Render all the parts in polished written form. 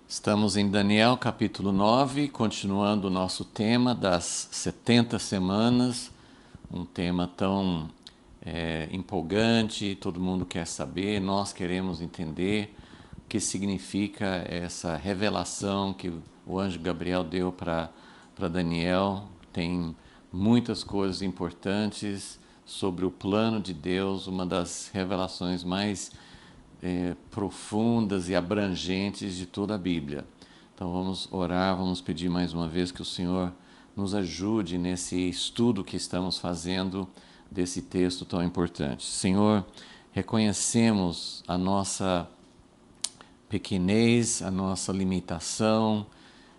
Estamos em Daniel capítulo 9, continuando o nosso tema das 70 semanas, um tema tão empolgante, todo mundo quer saber, nós queremos entender o que significa essa revelação que o anjo Gabriel deu para Daniel. Tem muitas coisas importantes sobre o plano de Deus, uma das revelações mais profundas e abrangentes de toda a Bíblia. Então vamos orar, vamos pedir mais uma vez que o Senhor nos ajude nesse estudo que estamos fazendo desse texto tão importante. Senhor, reconhecemos a nossa pequenez, a nossa limitação,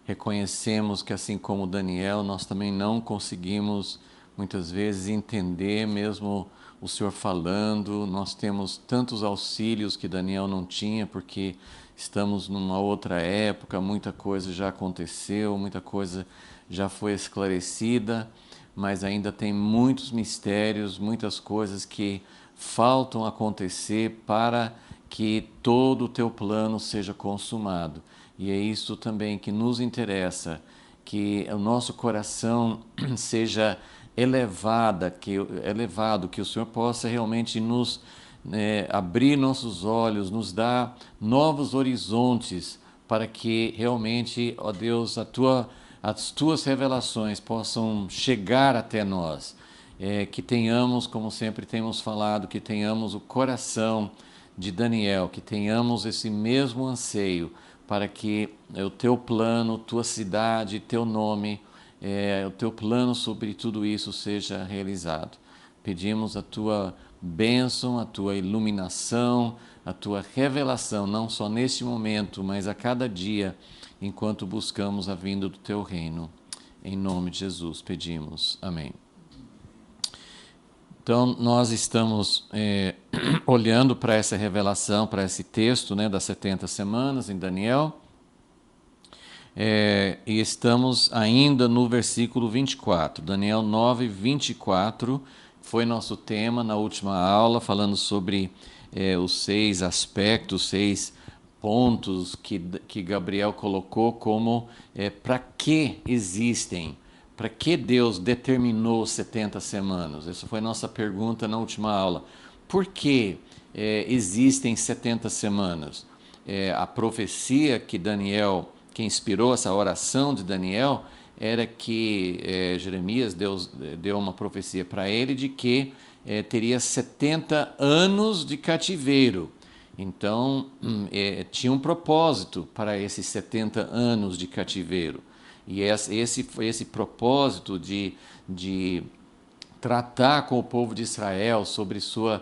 reconhecemos que assim como Daniel, nós também não conseguimos muitas vezes entender mesmo o Senhor falando. Nós temos tantos auxílios que Daniel não tinha, porque estamos numa outra época, muita coisa já aconteceu, muita coisa já foi esclarecida, mas ainda tem muitos mistérios, muitas coisas que faltam acontecer para que todo o teu plano seja consumado. E é isso também que nos interessa, que o nosso coração seja elevado, que o Senhor possa realmente nos abrir nossos olhos, nos dar novos horizontes, para que realmente, ó Deus, as tuas revelações possam chegar até nós. Que tenhamos, como sempre temos falado, que tenhamos o coração de Daniel, que tenhamos esse mesmo anseio para que o teu plano, tua cidade, teu nome, o teu plano sobre tudo isso seja realizado. Pedimos a tua bênção, a tua iluminação, a tua revelação, não só neste momento, mas a cada dia, enquanto buscamos a vinda do teu reino. Em nome de Jesus pedimos. Amém. Então, nós estamos olhando para essa revelação, para esse texto, né, das 70 semanas em Daniel, e estamos ainda no versículo 24. Daniel 9, 24 foi nosso tema na última aula, falando sobre os 6 aspectos, 6 pontos que Gabriel colocou como para que existem. Para que Deus determinou 70 semanas? Essa foi nossa pergunta na última aula. Por que existem 70 semanas? A profecia que inspirou essa oração de Daniel, era que Jeremias, Deus deu uma profecia para ele de que teria 70 anos de cativeiro. Então, tinha um propósito para esses 70 anos de cativeiro. E esse foi esse propósito de tratar com o povo de Israel sobre sua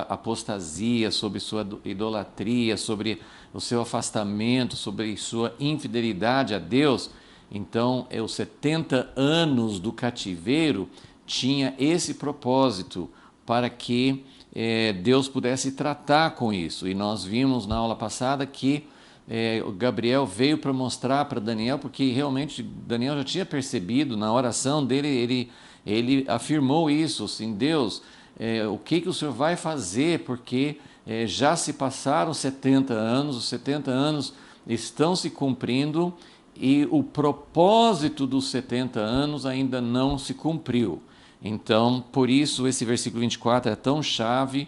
apostasia, sobre sua idolatria, sobre o seu afastamento, sobre sua infidelidade a Deus. Então, os 70 anos do cativeiro tinha esse propósito para que Deus pudesse tratar com isso. E nós vimos na aula passada que o Gabriel veio para mostrar para Daniel, porque realmente Daniel já tinha percebido na oração dele, ele afirmou isso, assim, Deus, o que o Senhor vai fazer, porque já se passaram 70 anos, os 70 anos estão se cumprindo e o propósito dos 70 anos ainda não se cumpriu. Então, por isso, esse versículo 24 é tão chave.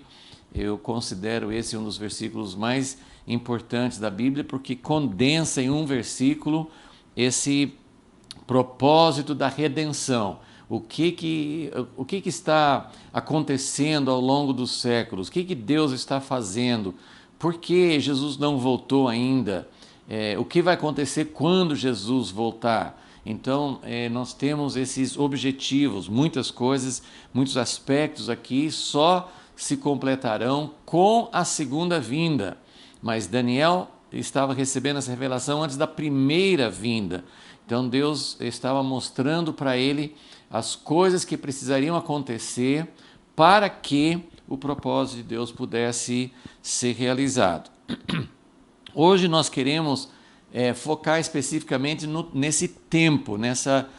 Eu considero esse um dos versículos mais importantes da Bíblia, porque condensa em um versículo esse propósito da redenção. O que está acontecendo ao longo dos séculos? O que Deus está fazendo? Por que Jesus não voltou ainda? O que vai acontecer quando Jesus voltar? Então, nós temos esses objetivos, muitas coisas, muitos aspectos aqui só se completarão com a segunda vinda. Mas Daniel estava recebendo essa revelação antes da primeira vinda. Então Deus estava mostrando para ele as coisas que precisariam acontecer para que o propósito de Deus pudesse ser realizado. Hoje nós queremos focar especificamente nesse tempo, nessa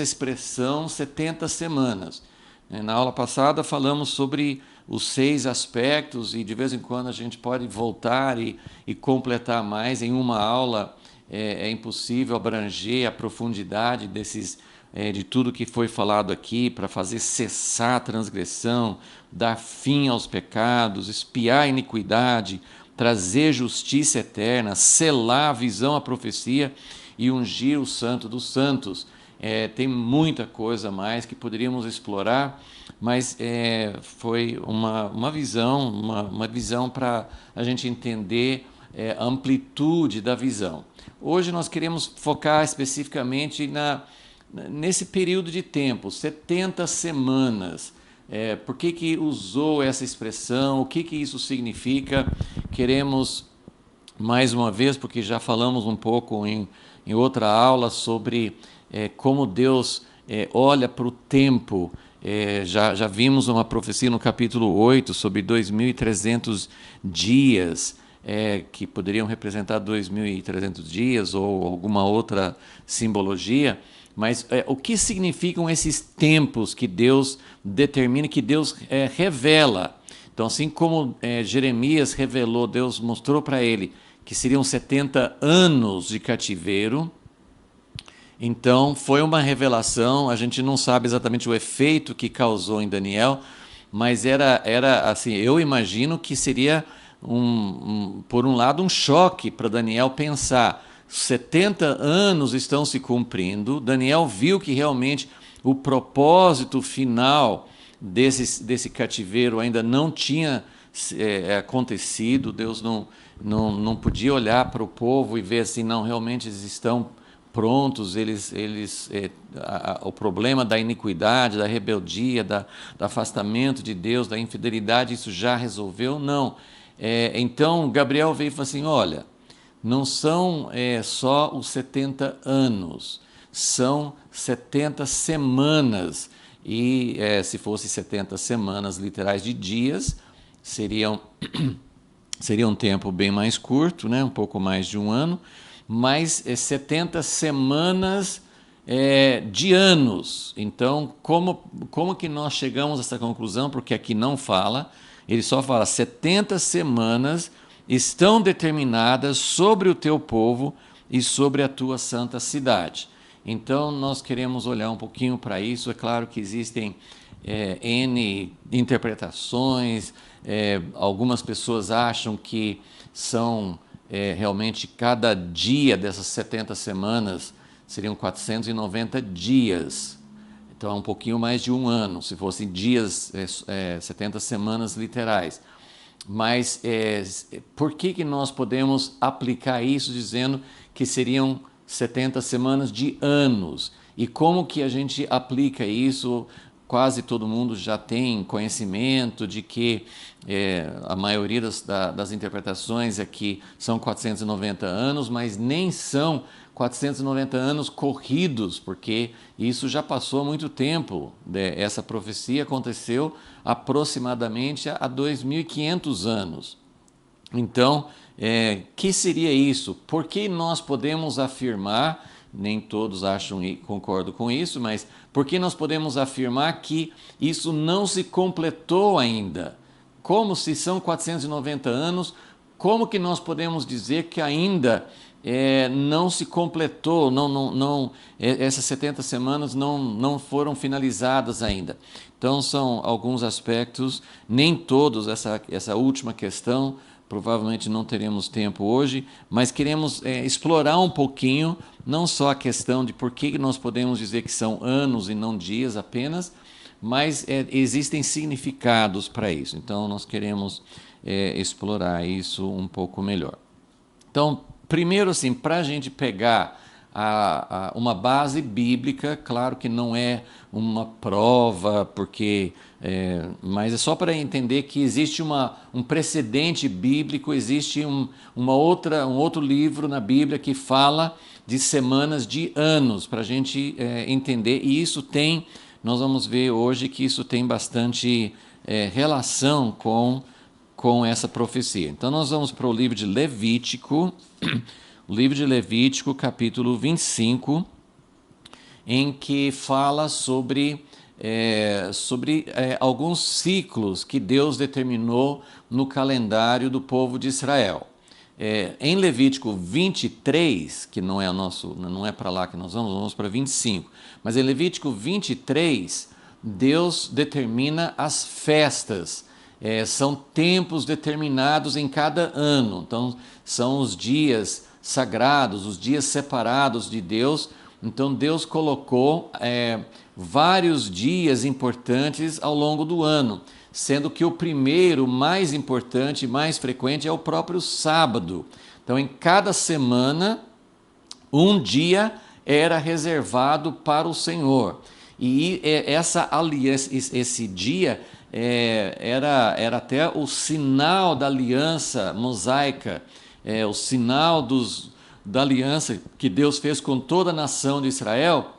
expressão 70 semanas. Na aula passada falamos sobre os 6 aspectos, e de vez em quando a gente pode voltar e completar mais. Em uma aula é impossível abranger a profundidade de tudo que foi falado aqui, para fazer cessar a transgressão, dar fim aos pecados, expiar a iniquidade, trazer justiça eterna, selar a visão, a profecia e ungir o Santo dos Santos. Tem muita coisa mais que poderíamos explorar, mas foi uma visão para a gente entender a amplitude da visão. Hoje nós queremos focar especificamente nesse período de tempo, 70 semanas. Por que usou essa expressão? O que isso significa? Queremos, mais uma vez, porque já falamos um pouco em outra aula sobre como Deus olha para o tempo. Já vimos uma profecia no capítulo 8 sobre 2.300 dias, que poderiam representar 2.300 dias ou alguma outra simbologia. Mas o que significam esses tempos que Deus determina, que Deus revela? Então, assim como Jeremias revelou, Deus mostrou para ele que seriam 70 anos de cativeiro. Então, foi uma revelação. A gente não sabe exatamente o efeito que causou em Daniel, mas era assim, eu imagino que seria, por um lado, um choque para Daniel pensar: 70 anos estão se cumprindo. Daniel viu que realmente o propósito final desse cativeiro ainda não tinha acontecido. Deus não podia olhar para o povo e ver assim, não, realmente eles estão prontos, o problema da iniquidade, da rebeldia, do afastamento de Deus, da infidelidade, isso já resolveu? Não. Então Gabriel veio e falou assim: olha, não são só os 70 anos, são 70 semanas. E se fosse 70 semanas literais de dias, seria um tempo bem mais curto, né? Um pouco mais de um ano, mas 70 semanas de anos. Então, como que nós chegamos a essa conclusão? Porque aqui não fala, ele só fala: 70 semanas estão determinadas sobre o teu povo e sobre a tua santa cidade. Então, nós queremos olhar um pouquinho para isso. É claro que existem N interpretações. Algumas pessoas acham que são realmente cada dia dessas 70 semanas seriam 490 dias. Então, é um pouquinho mais de um ano, se fossem dias, 70 semanas literais. Mas por que nós podemos aplicar isso dizendo que seriam 70 semanas de anos? E como que a gente aplica isso? Quase todo mundo já tem conhecimento de que a maioria das interpretações é que são 490 anos, mas nem são 490 anos corridos, porque isso já passou há muito tempo. Essa profecia aconteceu aproximadamente há 2.500 anos. Então, que seria isso? Por que nós podemos afirmar, nem todos acham e concordam com isso, mas por que nós podemos afirmar que isso não se completou ainda? Como se são 490 anos, como que nós podemos dizer que ainda não se completou, essas 70 semanas não foram finalizadas ainda? Então, são alguns aspectos, nem todos, essa última questão, provavelmente não teremos tempo hoje, mas queremos explorar um pouquinho, não só a questão de por que nós podemos dizer que são anos e não dias apenas, mas existem significados para isso. Então, nós queremos explorar isso um pouco melhor. Então, primeiro, assim, para a gente pegar uma base bíblica, claro que não é uma prova, mas é só para entender que existe um precedente bíblico, existe um outro livro na Bíblia que fala de semanas de anos, para a gente entender, e nós vamos ver hoje que isso tem bastante relação com essa profecia. Então, nós vamos para o livro de Levítico, capítulo 25, em que fala sobre sobre alguns ciclos que Deus determinou no calendário do povo de Israel. Em Levítico 23, que não é para lá que nós vamos para 25, mas em Levítico 23, Deus determina as festas. São tempos determinados em cada ano, então são os dias sagrados, os dias separados de Deus. Então Deus colocou vários dias importantes ao longo do ano, sendo que o primeiro, mais importante, mais frequente, é o próprio sábado. Então, em cada semana, um dia era reservado para o Senhor. E essa aliança, esse dia era até o sinal da aliança mosaica, o sinal da aliança que Deus fez com toda a nação de Israel.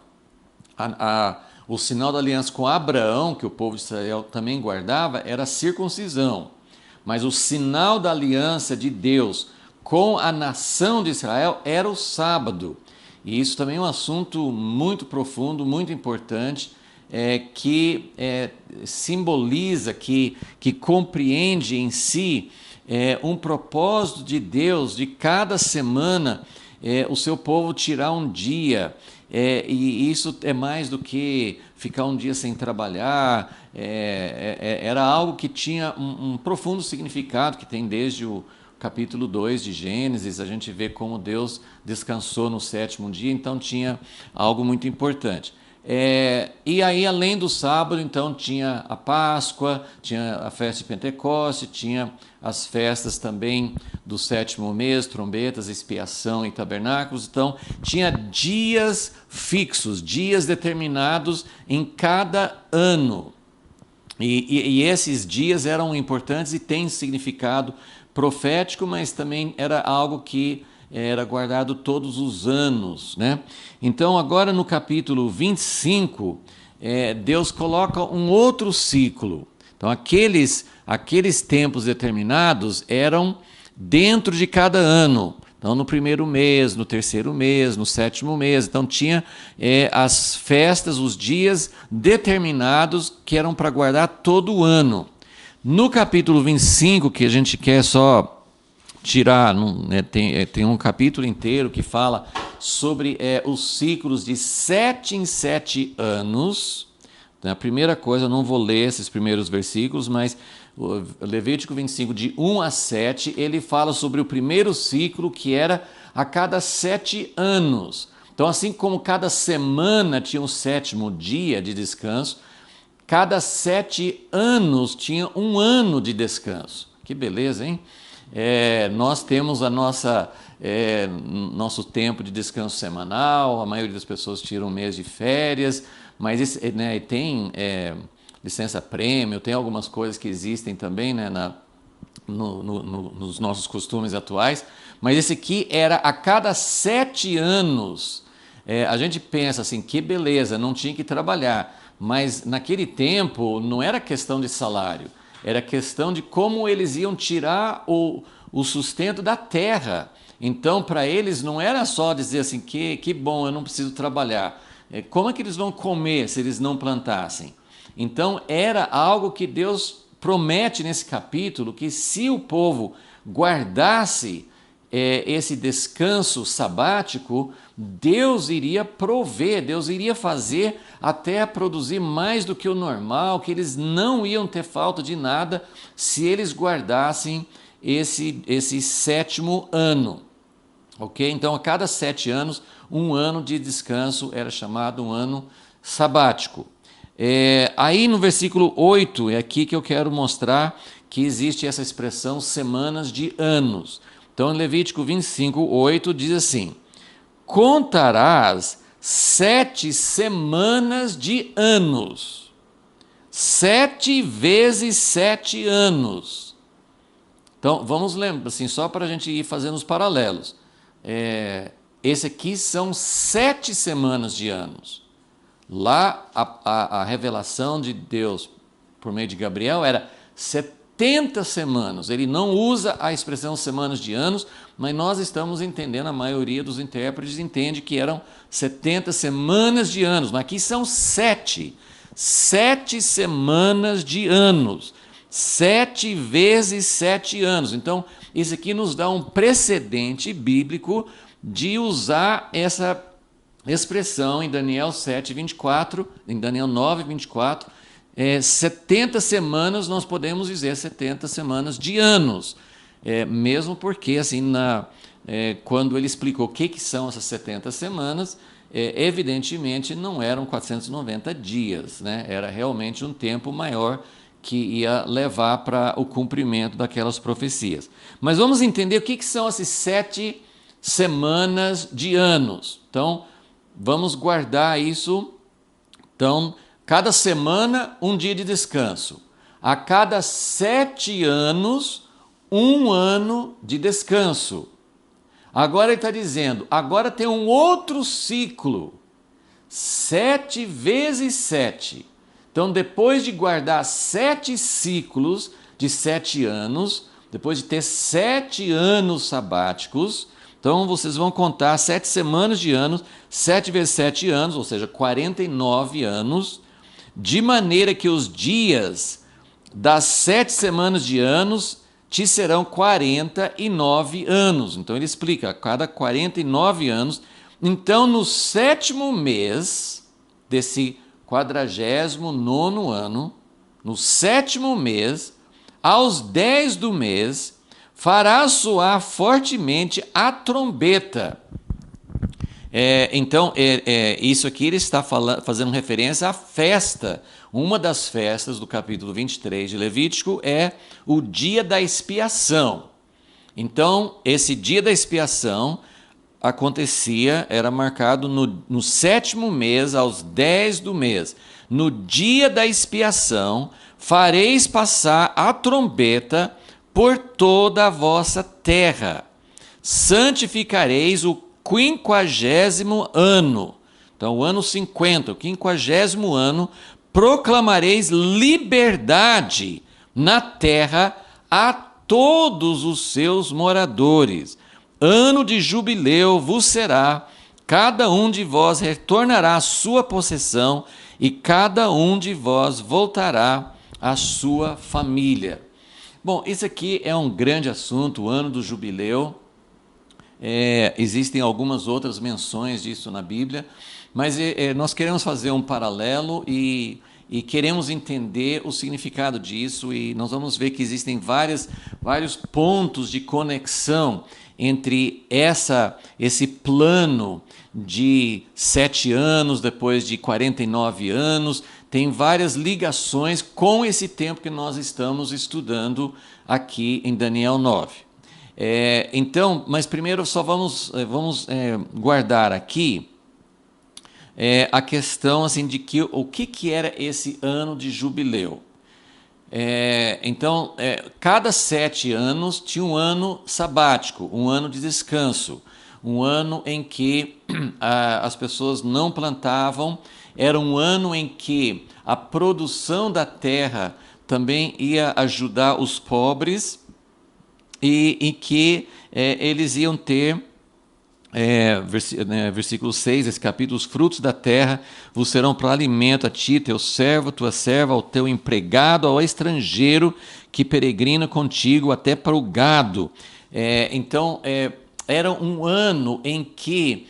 O sinal da aliança com Abraão, que o povo de Israel também guardava, era a circuncisão. Mas o sinal da aliança de Deus com a nação de Israel era o sábado. E isso também é um assunto muito profundo, muito importante, que simboliza, que compreende em si um propósito de Deus de cada semana o seu povo tirar um dia. E isso é mais do que ficar um dia sem trabalhar, era algo que tinha um profundo significado, que tem desde o capítulo 2 de Gênesis, a gente vê como Deus descansou no sétimo dia, então tinha algo muito importante. E aí, além do sábado, então, tinha a Páscoa, tinha a festa de Pentecoste, tinha as festas também do sétimo mês, trombetas, expiação e tabernáculos. Então, tinha dias fixos, dias determinados em cada ano. E esses dias eram importantes e têm significado profético, mas também era algo que era guardado todos os anos, né? Então, agora no capítulo 25, Deus coloca um outro ciclo. Então, aqueles tempos determinados eram dentro de cada ano. Então, no primeiro mês, no terceiro mês, no sétimo mês. Então, tinha as festas, os dias determinados que eram para guardar todo o ano. No capítulo 25, que a gente quer só tirar, tem um capítulo inteiro que fala sobre os ciclos de 7 em 7 anos. Então, a primeira coisa, eu não vou ler esses primeiros versículos, mas o Levítico 25, de 1 a 7, ele fala sobre o primeiro ciclo, que era a cada 7 anos. Então, assim como cada semana tinha um sétimo dia de descanso, cada 7 anos tinha um ano de descanso. Que beleza, hein? Nós temos nosso tempo de descanso semanal, a maioria das pessoas tira um mês de férias, mas tem licença-prêmio, tem algumas coisas que existem também, né, nos nossos costumes atuais, mas esse aqui era a cada 7 anos. A gente pensa assim, que beleza, não tinha que trabalhar, mas naquele tempo não era questão de salário, era questão de como eles iam tirar o sustento da terra. Então, para eles, não era só dizer assim, que bom, eu não preciso trabalhar. Como é que eles vão comer se eles não plantassem? Então, era algo que Deus promete nesse capítulo, que se o povo guardasse esse descanso sabático, Deus iria prover, Deus iria fazer até produzir mais do que o normal, que eles não iam ter falta de nada se eles guardassem esse sétimo ano. Ok? Então, a cada 7 anos, um ano de descanso era chamado um ano sabático. Aí no versículo 8, é aqui que eu quero mostrar que existe essa expressão semanas de anos. Então, em Levítico 25, 8, diz assim: contarás 7 semanas de anos, 7 vezes 7 anos. Então, vamos lembrar, assim, só para a gente ir fazendo os paralelos. Esse aqui são 7 semanas de anos. Lá, a revelação de Deus por meio de Gabriel era 70 semanas. Ele não usa a expressão semanas de anos, mas nós estamos entendendo, a maioria dos intérpretes entende que eram 70 semanas de anos, mas aqui são 7. 7 semanas de anos. 7 vezes 7 anos. Então, isso aqui nos dá um precedente bíblico de usar essa expressão em Daniel 7:24, em Daniel 9:24, 70 semanas, nós podemos dizer 70 semanas de anos. Mesmo porque, assim, quando ele explicou o que são essas 70 semanas, evidentemente não eram 490 dias, né? Era realmente um tempo maior que ia levar para o cumprimento daquelas profecias. Mas vamos entender o que são essas 7 semanas de anos. Então, vamos guardar isso. Então, cada semana, um dia de descanso. A cada 7 anos, um ano de descanso. Agora ele está dizendo, agora tem um outro ciclo. 7 vezes 7. Então, depois de guardar 7 ciclos de 7 anos, depois de ter 7 anos sabáticos, então vocês vão contar 7 semanas de anos, 7 vezes 7 anos, ou seja, 49 anos, de maneira que os dias das 7 semanas de anos te serão 49 anos. Então ele explica, a cada 49 anos, então no 7º mês desse 49º ano, no 7º mês, aos 10 do mês, fará soar fortemente a trombeta. Então, isso aqui ele está fazendo referência à festa. Uma das festas do capítulo 23 de Levítico é o dia da expiação. Então, esse dia da expiação acontecia, era marcado no 7º mês, aos 10 do mês. No dia da expiação, fareis passar a trombeta por toda a vossa terra. Santificareis o 50º ano. Então, o ano 50, o 50º ano, proclamareis liberdade na terra a todos os seus moradores. Ano de jubileu vos será, cada um de vós retornará à sua possessão e cada um de vós voltará à sua família. Bom, isso aqui é um grande assunto, o ano do jubileu. Existem algumas outras menções disso na Bíblia, mas nós queremos fazer um paralelo e queremos entender o significado disso, e nós vamos ver que existem vários pontos de conexão entre esse plano de 7 anos, depois de 49 anos, tem várias ligações com esse tempo que nós estamos estudando aqui em Daniel 9. Então, mas primeiro só vamos guardar aqui a questão assim, de o que era esse ano de jubileu. Então, cada 7 anos tinha um ano sabático, um ano de descanso, um ano em que as pessoas não plantavam, era um ano em que a produção da terra também ia ajudar os pobres e que eles iam ter, versículo 6, esse capítulo, os frutos da terra vos serão para alimento a ti, teu servo, tua serva, ao teu empregado, ao estrangeiro que peregrina contigo, até para o gado. Então, era um ano em que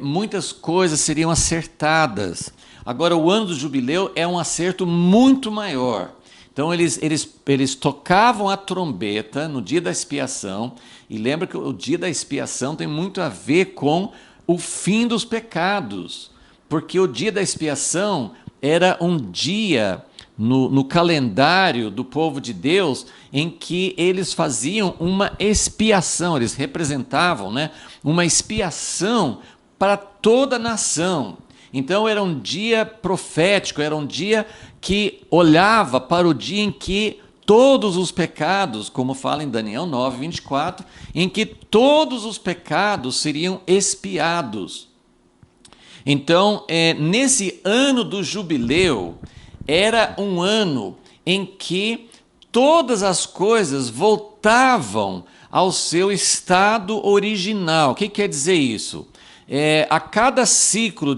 muitas coisas seriam acertadas. Agora, o ano do jubileu é um acerto muito maior. Então, eles tocavam a trombeta no dia da expiação, e lembra que o dia da expiação tem muito a ver com o fim dos pecados, porque o dia da expiação era um dia no calendário do povo de Deus em que eles faziam uma expiação, eles representavam, uma expiação para toda a nação. Então era um dia profético, era um dia que olhava para o dia em que todos os pecados, como fala em Daniel 9:24, em que todos os pecados seriam expiados. Então, nesse ano do jubileu, era um ano em que todas as coisas voltavam ao seu estado original. O que quer dizer isso? A cada ciclo,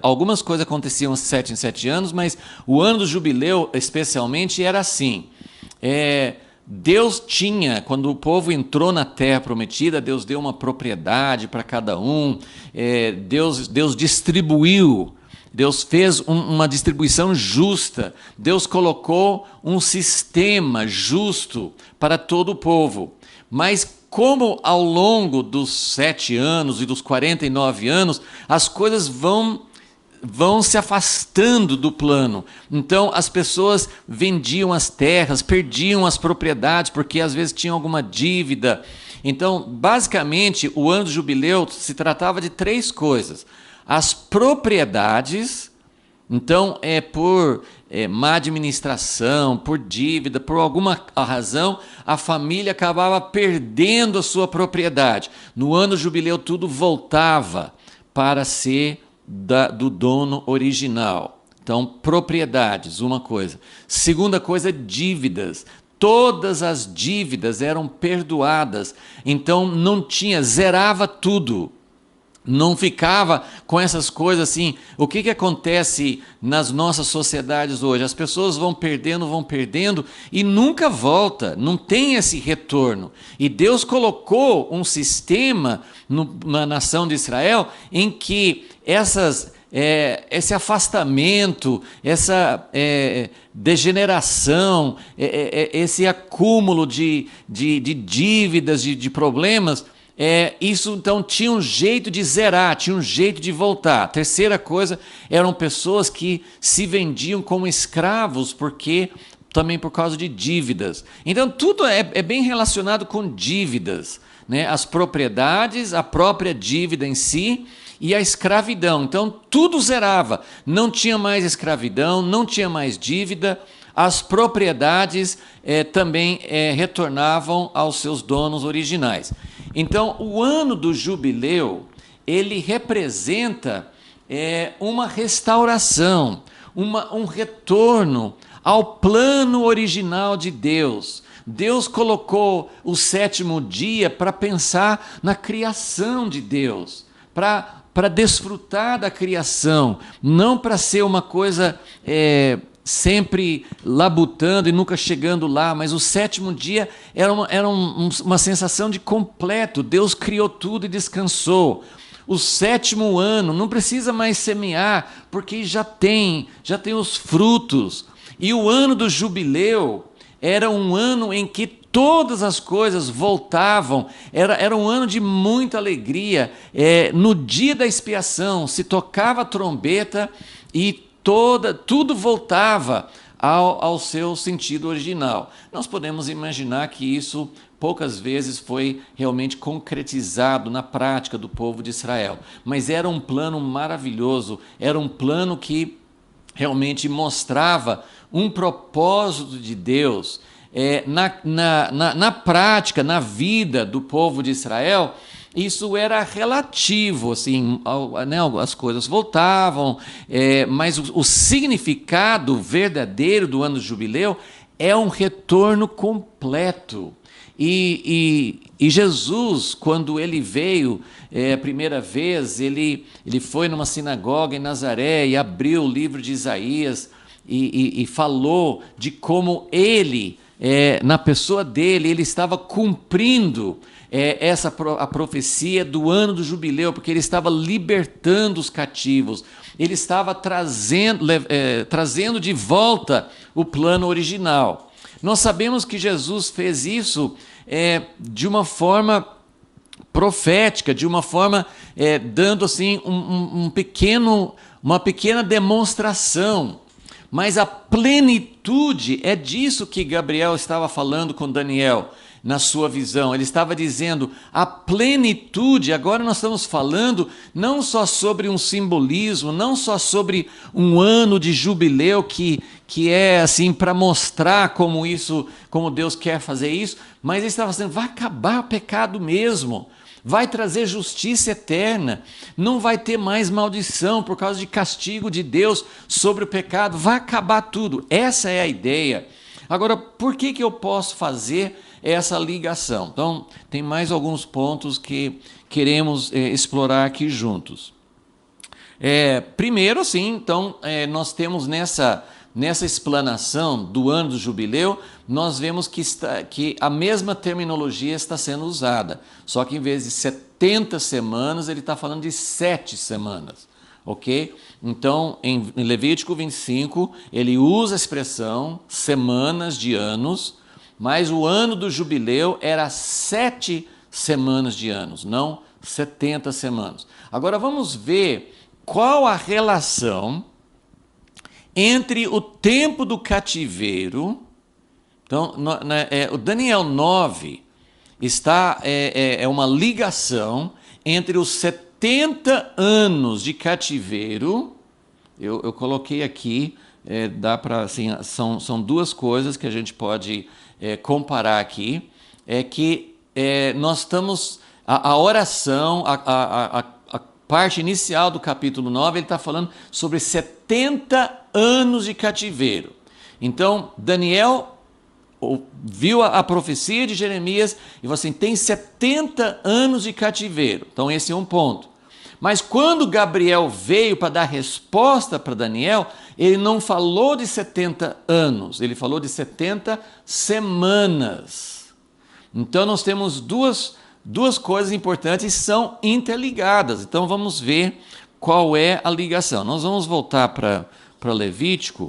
algumas coisas aconteciam 7 em 7 anos, mas o ano do jubileu, especialmente, era assim. Deus tinha, quando o povo entrou na terra prometida, Deus deu uma propriedade para cada um, Deus distribuiu, Deus fez uma distribuição justa, Deus colocou um sistema justo para todo o povo. Mas como ao longo dos 7 anos e dos 49 anos, as coisas vão se afastando do plano. Então as pessoas vendiam as terras, perdiam as propriedades, porque às vezes tinham alguma dívida. Então, basicamente, o ano do jubileu se tratava de 3 coisas. As propriedades, então por má administração, por dívida, por alguma razão, a família acabava perdendo a sua propriedade. No ano do jubileu tudo voltava para ser do dono original. Então, propriedades, uma coisa. Segunda coisa, dívidas. Todas as dívidas eram perdoadas. Então, não tinha, zerava tudo. Não ficava com essas coisas assim. O que acontece nas nossas sociedades hoje? As pessoas vão perdendo e nunca volta, não tem esse retorno. E Deus colocou um sistema na nação de Israel em que esse afastamento, essa degeneração, esse acúmulo de dívidas, de problemas, isso então tinha um jeito de zerar, tinha um jeito de voltar. A terceira coisa, eram pessoas que se vendiam como escravos, também por causa de dívidas. Então tudo é bem relacionado com dívidas, né? As propriedades, a própria dívida em si e a escravidão. Então tudo zerava, não tinha mais escravidão, não tinha mais dívida. As propriedades também retornavam aos seus donos originais. Então, o ano do jubileu, ele representa uma restauração, um retorno ao plano original de Deus. Deus colocou o 7º dia para pensar na criação de Deus, para desfrutar da criação, não para ser uma coisa sempre labutando e nunca chegando lá, mas o 7º dia era uma sensação de completo. Deus criou tudo e descansou. O 7º ano não precisa mais semear, porque já tem os frutos. E o ano do jubileu era um ano em que todas as coisas voltavam, era um ano de muita alegria. No dia da expiação se tocava a trombeta e tudo voltava ao seu sentido original. Nós podemos imaginar que isso poucas vezes foi realmente concretizado na prática do povo de Israel, mas era um plano maravilhoso, era um plano que realmente mostrava um propósito de Deus na prática, na vida do povo de Israel. Isso era relativo, assim, né, as coisas voltavam, mas o significado verdadeiro do ano do jubileu é um retorno completo. E Jesus, quando ele veio a primeira vez, ele foi numa sinagoga em Nazaré e abriu o livro de Isaías e falou de como ele, na pessoa dele, ele estava cumprindo a profecia do ano do jubileu, porque ele estava libertando os cativos, ele estava trazendo de volta o plano original. Nós sabemos que Jesus fez isso de uma forma profética, de uma forma dando assim uma pequena demonstração. Mas a plenitude é disso que Gabriel estava falando com Daniel na sua visão. Ele estava dizendo a plenitude. Agora nós estamos falando não só sobre um simbolismo, não só sobre um ano de jubileu que é assim para mostrar como Deus quer fazer isso, mas ele estava dizendo, vai acabar o pecado mesmo. Vai trazer justiça eterna, não vai ter mais maldição por causa de castigo de Deus sobre o pecado, vai acabar tudo. Essa é a ideia. Agora, por que eu posso fazer essa ligação? Então, tem mais alguns pontos que queremos explorar aqui juntos. Primeiro, assim, então, nós temos nessa explanação do ano do jubileu, nós vemos que a mesma terminologia está sendo usada, só que em vez de 70 semanas, ele está falando de 7 semanas, ok? Então, em Levítico 25, ele usa a expressão semanas de anos, mas o ano do jubileu era 7 semanas de anos, não 70 semanas. Agora vamos ver qual a relação entre o tempo do cativeiro. Então, o Daniel 9 é uma ligação entre os 70 anos de cativeiro. Eu coloquei aqui, dá para, assim, são duas coisas que a gente pode comparar aqui. É que nós estamos, a oração, a parte inicial do capítulo 9, ele está falando sobre 70 anos de cativeiro. Então, Daniel viu a profecia de Jeremias e falou assim, tem 70 anos de cativeiro. Então, esse é um ponto. Mas quando Gabriel veio para dar resposta para Daniel, ele não falou de 70 anos, ele falou de 70 semanas. Então, nós temos duas coisas importantes e são interligadas. Então, vamos ver qual é a ligação. Nós vamos voltar para Levítico.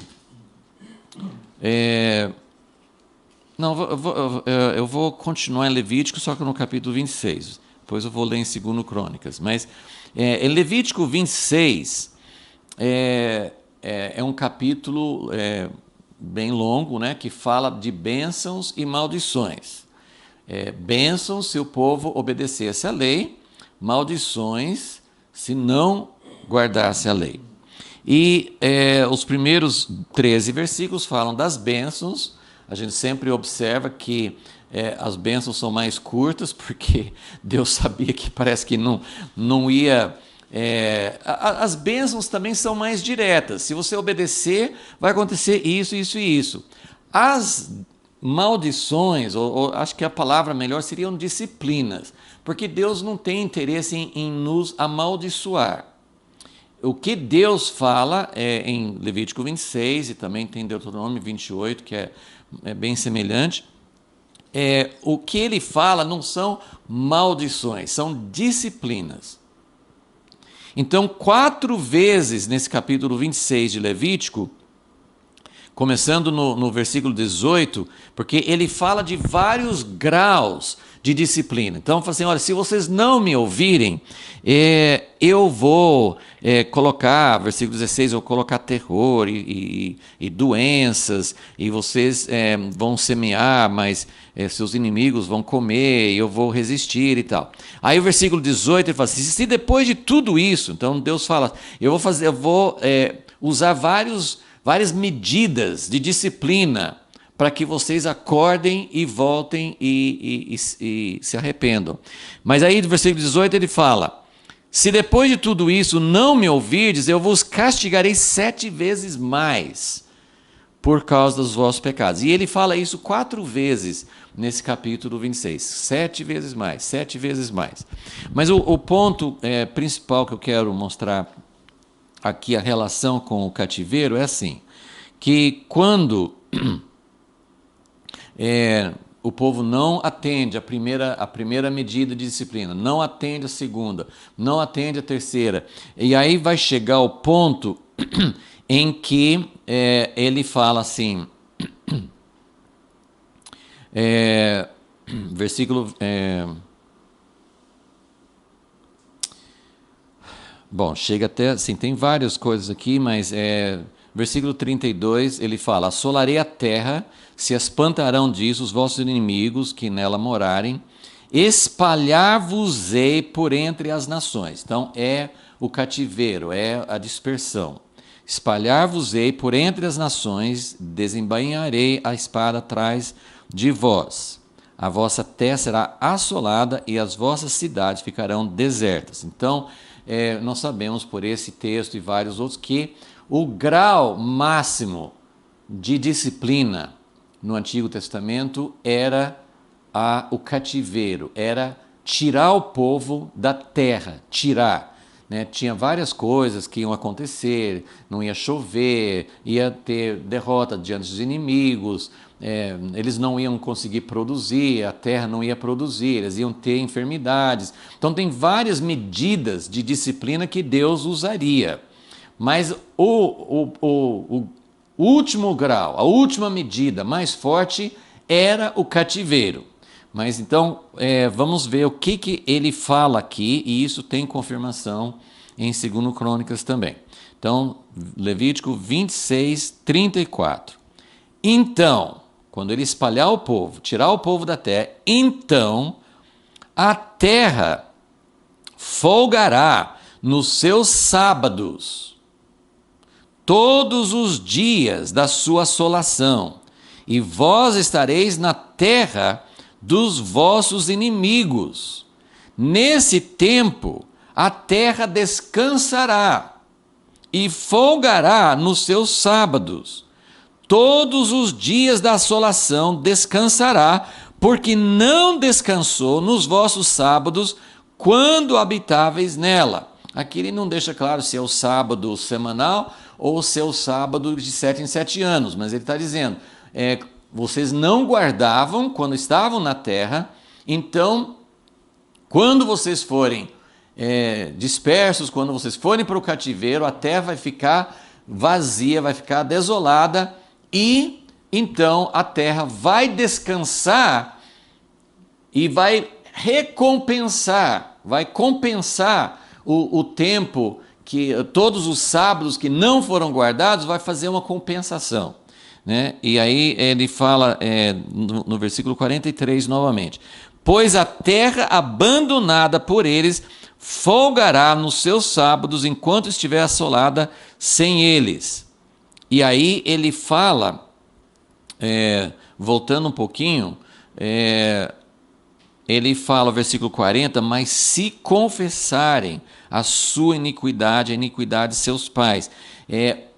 Eu vou continuar em Levítico, só que no capítulo 26. Depois eu vou ler em 2 Crônicas. Mas em Levítico 26 é um capítulo bem longo, né, que fala de bênçãos e maldições. Bênçãos se o povo obedecesse à lei, maldições se não guardasse a lei. E os primeiros 13 versículos falam das bênçãos. A gente sempre observa que as bênçãos são mais curtas, porque Deus sabia que parece que não ia... as bênçãos também são mais diretas. Se você obedecer, vai acontecer isso, isso e isso. As maldições, ou acho que a palavra melhor seriam disciplinas, porque Deus não tem interesse em nos amaldiçoar. O que Deus fala em Levítico 26 e também tem Deuteronômio 28, que é bem semelhante, o que ele fala não são maldições, são disciplinas. Então, 4 vezes nesse capítulo 26 de Levítico, começando no versículo 18, porque ele fala de vários graus de disciplina. Então, fala assim, olha, se vocês não me ouvirem, eu vou colocar, versículo 16, eu vou colocar terror e doenças, e vocês vão semear, mas seus inimigos vão comer, e eu vou resistir e tal. Aí o versículo 18, ele fala assim, se depois de tudo isso, então Deus fala, eu vou usar várias medidas de disciplina para que vocês acordem e voltem e se arrependam. Mas aí no versículo 18 ele fala, se depois de tudo isso não me ouvirdes, eu vos castigarei 7 vezes mais por causa dos vossos pecados. E ele fala isso 4 vezes nesse capítulo 26. 7 vezes mais, 7 vezes mais. Mas o ponto principal que eu quero mostrar aqui, a relação com o cativeiro, é assim, que quando o povo não atende a primeira medida de disciplina, não atende a segunda, não atende a terceira, e aí vai chegar o ponto em que ele fala assim, versículo... Bom, chega até, assim, tem várias coisas aqui, mas versículo 32, ele fala, assolarei a terra, se espantarão disso os vossos inimigos que nela morarem, espalhar-vos-ei por entre as nações. Então, é o cativeiro, é a dispersão. Espalhar-vos-ei por entre as nações, desembainharei a espada atrás de vós. A vossa terra será assolada e as vossas cidades ficarão desertas. Então, nós sabemos por esse texto e vários outros que o grau máximo de disciplina no Antigo Testamento era o cativeiro, era tirar o povo da terra, tirar. Né? Tinha várias coisas que iam acontecer, não ia chover, ia ter derrota diante dos inimigos, eles não iam conseguir produzir, a terra não ia produzir, eles iam ter enfermidades. Então tem várias medidas de disciplina que Deus usaria. Mas o último grau, a última medida mais forte era o cativeiro. Mas então vamos ver o que ele fala aqui, e isso tem confirmação em 2 Crônicas também. Então, Levítico 26, 34. Então, quando ele espalhar o povo, tirar o povo da terra, então a terra folgará nos seus sábados, todos os dias da sua assolação, e vós estareis na terra dos vossos inimigos. Nesse tempo, a terra descansará e folgará nos seus sábados. Todos os dias da assolação descansará, porque não descansou nos vossos sábados quando habitáveis nela. Aqui ele não deixa claro se é o sábado semanal ou se é o sábado de 7 em 7 anos, mas ele está dizendo, vocês não guardavam quando estavam na terra, então, quando vocês forem dispersos, quando vocês forem para o cativeiro, a terra vai ficar vazia, vai ficar desolada, e então a terra vai descansar e vai recompensar, vai compensar o tempo que todos os sábados que não foram guardados, vai fazer uma compensação. Né? E aí ele fala no versículo 43 novamente: pois a terra abandonada por eles folgará nos seus sábados enquanto estiver assolada sem eles. E aí ele fala, voltando um pouquinho, ele fala, versículo 40, mas se confessarem a sua iniquidade, a iniquidade de seus pais.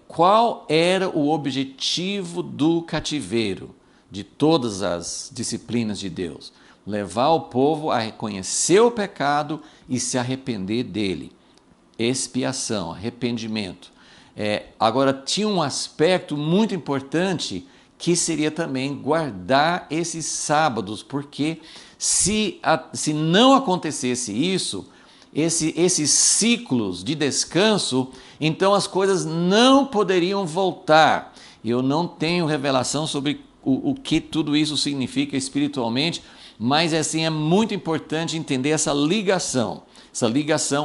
Qual era o objetivo do cativeiro, de todas as disciplinas de Deus? Levar o povo a reconhecer o pecado e se arrepender dele. Expiação, arrependimento. Agora, tinha um aspecto muito importante que seria também guardar esses sábados, porque se não acontecesse isso, esses ciclos de descanso, então as coisas não poderiam voltar. Eu não tenho revelação sobre o que tudo isso significa espiritualmente, mas assim é muito importante entender essa ligação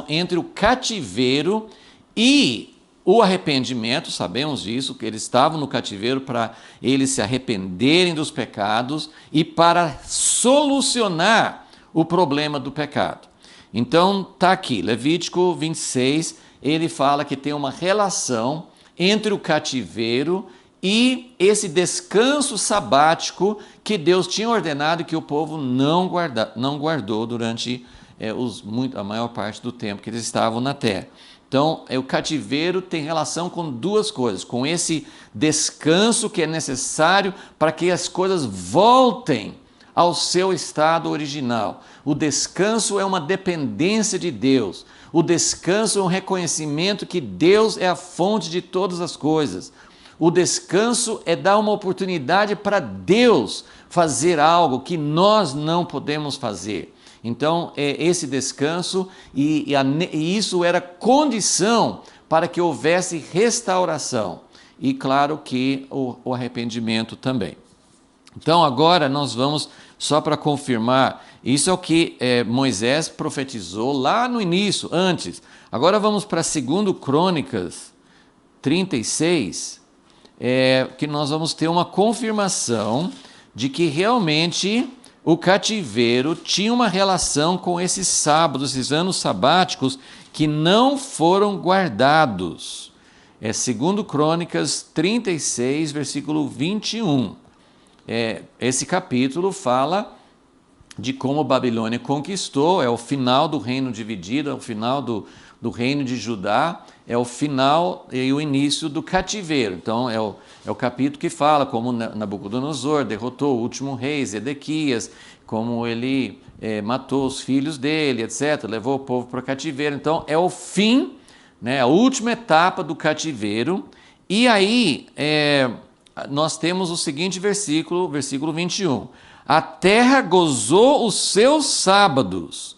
entre o cativeiro e o arrependimento. Sabemos disso, que eles estavam no cativeiro para eles se arrependerem dos pecados e para solucionar o problema do pecado. Então, está aqui, Levítico 26, ele fala que tem uma relação entre o cativeiro e esse descanso sabático que Deus tinha ordenado que o povo não guardou durante a maior parte do tempo que eles estavam na terra. Então, o cativeiro tem relação com duas coisas, com esse descanso que é necessário para que as coisas voltem ao seu estado original. O descanso é uma dependência de Deus. O descanso é um reconhecimento que Deus é a fonte de todas as coisas. O descanso é dar uma oportunidade para Deus fazer algo que nós não podemos fazer. Então, esse descanso, e isso era condição para que houvesse restauração. E claro que o arrependimento também. Então, agora nós vamos, só para confirmar, isso é o que Moisés profetizou lá no início, antes. Agora vamos para 2 Crônicas 36, que nós vamos ter uma confirmação de que realmente o cativeiro tinha uma relação com esses sábados, esses anos sabáticos que não foram guardados. 2 Crônicas 36, versículo 21. Esse capítulo fala de como a Babilônia conquistou, é o final do reino dividido, é o final do reino de Judá, é o final e o início do cativeiro. Então é o capítulo que fala como Nabucodonosor derrotou o último rei, Zedequias, como ele matou os filhos dele, etc., levou o povo para o cativeiro. Então é o fim, né, a última etapa do cativeiro. E aí nós temos o seguinte versículo 21. A terra gozou os seus sábados,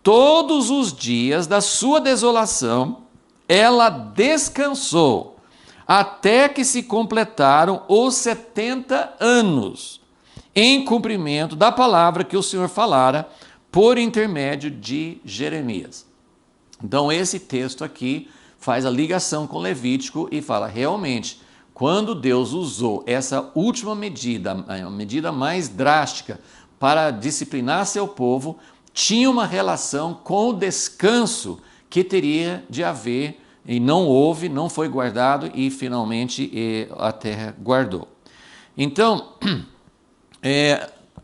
todos os dias da sua desolação, ela descansou, até que se completaram os 70 anos, em cumprimento da palavra que o Senhor falara por intermédio de Jeremias. Então esse texto aqui faz a ligação com Levítico e fala realmente, quando Deus usou essa última medida, a medida mais drástica para disciplinar seu povo, tinha uma relação com o descanso que teria de haver e não houve, não foi guardado e finalmente a terra guardou. Então,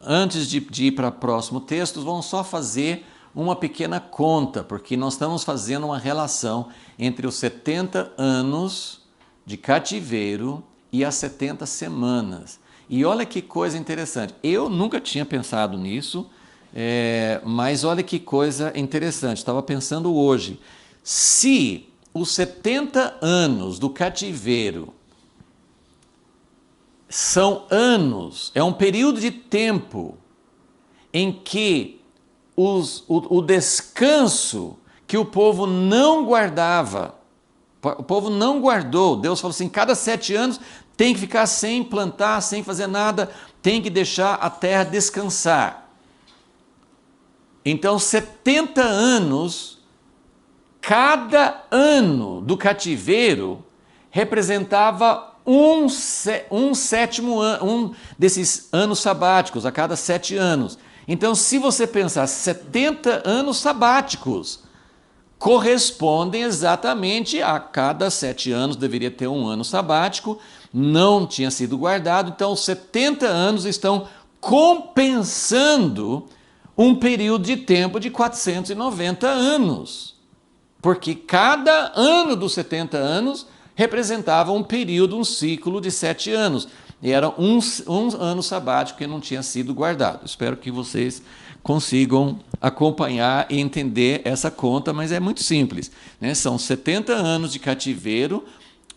antes de ir para o próximo texto, vamos só fazer uma pequena conta, porque nós estamos fazendo uma relação entre os 70 anos de cativeiro e as 70 semanas. E olha que coisa interessante. Eu nunca tinha pensado nisso, mas olha que coisa interessante. Estava pensando hoje. Se os 70 anos do cativeiro são anos, é um período de tempo em que o descanso que o povo não guardava, o povo não guardou. Deus falou assim, cada 7 anos tem que ficar sem plantar, sem fazer nada, tem que deixar a terra descansar. Então 70 anos, cada ano do cativeiro representava um desses anos sabáticos, a cada 7 anos. Então, se você pensar 70 anos sabáticos, correspondem exatamente a cada 7 anos, deveria ter um ano sabático, não tinha sido guardado, então os 70 anos estão compensando um período de tempo de 490 anos, porque cada ano dos 70 anos representava um período, um ciclo de 7 anos. E era um ano sabático que não tinha sido guardado. Espero que vocês consigam acompanhar e entender essa conta, mas é muito simples, né? São 70 anos de cativeiro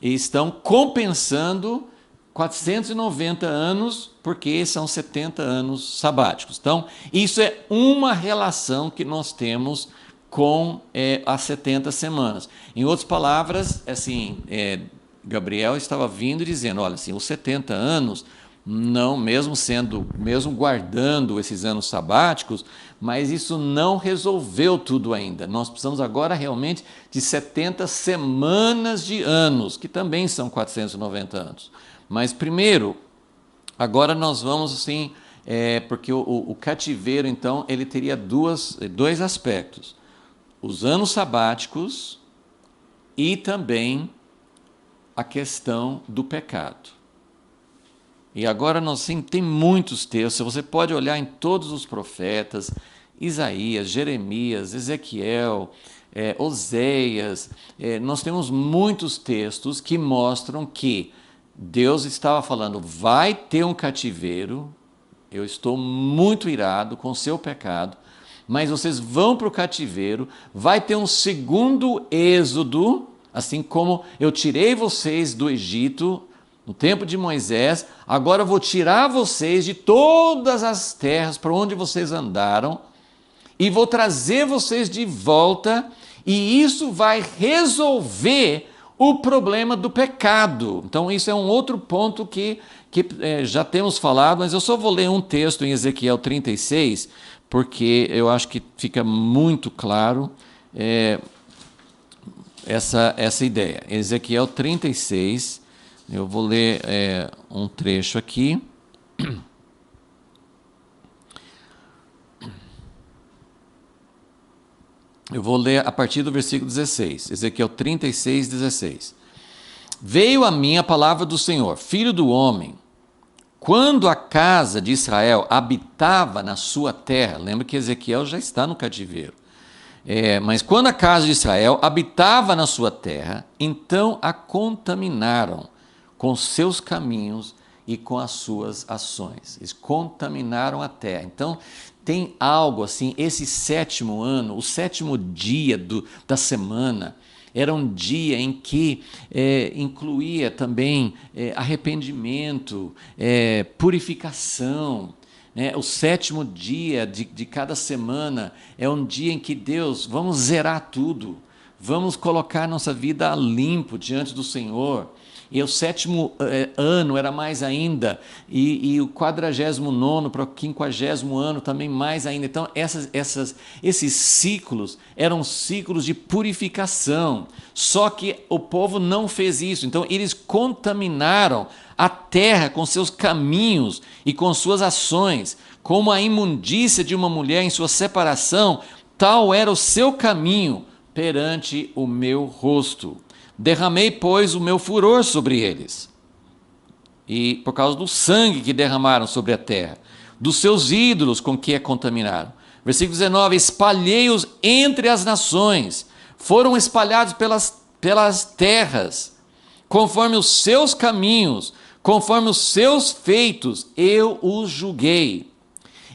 e estão compensando 490 anos, porque são 70 anos sabáticos. Então, isso é uma relação que nós temos com as 70 semanas. Em outras palavras, assim, Gabriel estava vindo e dizendo, olha, assim, os 70 anos, não, mesmo guardando esses anos sabáticos, mas isso não resolveu tudo ainda. Nós precisamos agora realmente de 70 semanas de anos, que também são 490 anos. Mas primeiro, agora nós vamos assim, porque o cativeiro, então, ele teria dois aspectos. Os anos sabáticos e também a questão do pecado. E agora nós tem muitos textos, você pode olhar em todos os profetas, Isaías, Jeremias, Ezequiel, Oséias, nós temos muitos textos que mostram que Deus estava falando, vai ter um cativeiro, eu estou muito irado com o seu pecado, mas vocês vão para o cativeiro, vai ter um segundo êxodo, assim como eu tirei vocês do Egito, no tempo de Moisés, agora eu vou tirar vocês de todas as terras para onde vocês andaram, e vou trazer vocês de volta, e isso vai resolver o problema do pecado. Então isso é um outro ponto que já temos falado, mas eu só vou ler um texto em Ezequiel 36, porque eu acho que fica muito claro essa ideia. Ezequiel 36, eu vou ler um trecho aqui. Eu vou ler a partir do versículo 16, Ezequiel 36, 16. Veio a mim a palavra do Senhor, filho do homem, quando a casa de Israel habitava na sua terra, lembra que Ezequiel já está no cativeiro, mas quando a casa de Israel habitava na sua terra, então a contaminaram com seus caminhos e com as suas ações. Eles contaminaram a terra. Então, tem algo assim, esse 7º ano, o 7º dia da semana, era um dia em que incluía também arrependimento, purificação. O 7º dia de cada semana é um dia em que Deus, vamos zerar tudo, vamos colocar nossa vida a limpo diante do Senhor. E o 7º ano era mais ainda, e o 49º para o 50º ano também mais ainda. Então, esses ciclos eram ciclos de purificação, só que o povo não fez isso. Então, eles contaminaram a terra com seus caminhos e com suas ações, como a imundícia de uma mulher em sua separação, tal era o seu caminho perante o meu rosto. Derramei, pois, o meu furor sobre eles, e por causa do sangue que derramaram sobre a terra, dos seus ídolos com que a contaminaram. Versículo 19, espalhei-os entre as nações, foram espalhados pelas terras, conforme os seus caminhos, conforme os seus feitos, eu os julguei.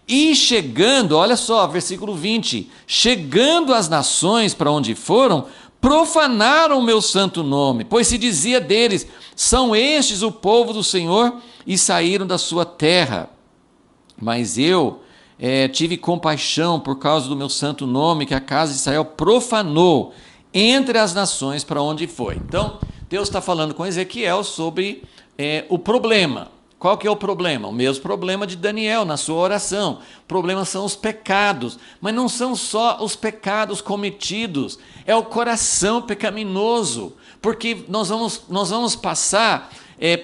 E chegando, olha só, versículo 20, chegando às nações para onde foram, profanaram o meu santo nome, pois se dizia deles, são estes o povo do Senhor, e saíram da sua terra. Mas eu tive compaixão por causa do meu santo nome, que a casa de Israel profanou entre as nações para onde foi. Então, Deus está falando com Ezequiel sobre o problema. Qual que é o problema? O mesmo problema de Daniel na sua oração. O problema são os pecados, mas não são só os pecados cometidos, é o coração pecaminoso, porque nós vamos passar,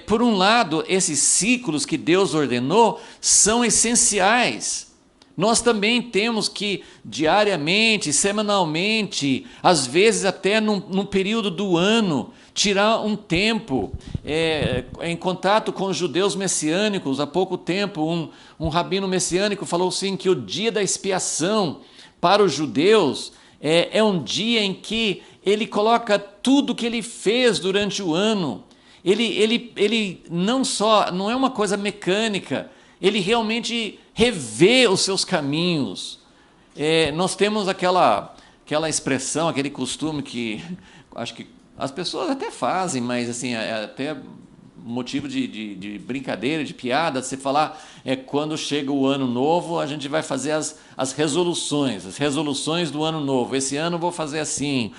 por um lado, esses ciclos que Deus ordenou são essenciais. Nós também temos que, diariamente, semanalmente, às vezes até num período do ano, tirar um tempo em contato com os judeus messiânicos. Há pouco tempo, um rabino messiânico falou assim que o dia da expiação para os judeus é um dia em que ele coloca tudo que ele fez durante o ano. Ele não é uma coisa mecânica, ele realmente revê os seus caminhos. Nós temos aquela expressão, aquele costume que acho que as pessoas até fazem, mas assim, é até motivo de brincadeira, de piada, você falar, quando chega o ano novo, a gente vai fazer as resoluções do ano novo. Esse ano eu vou fazer assim,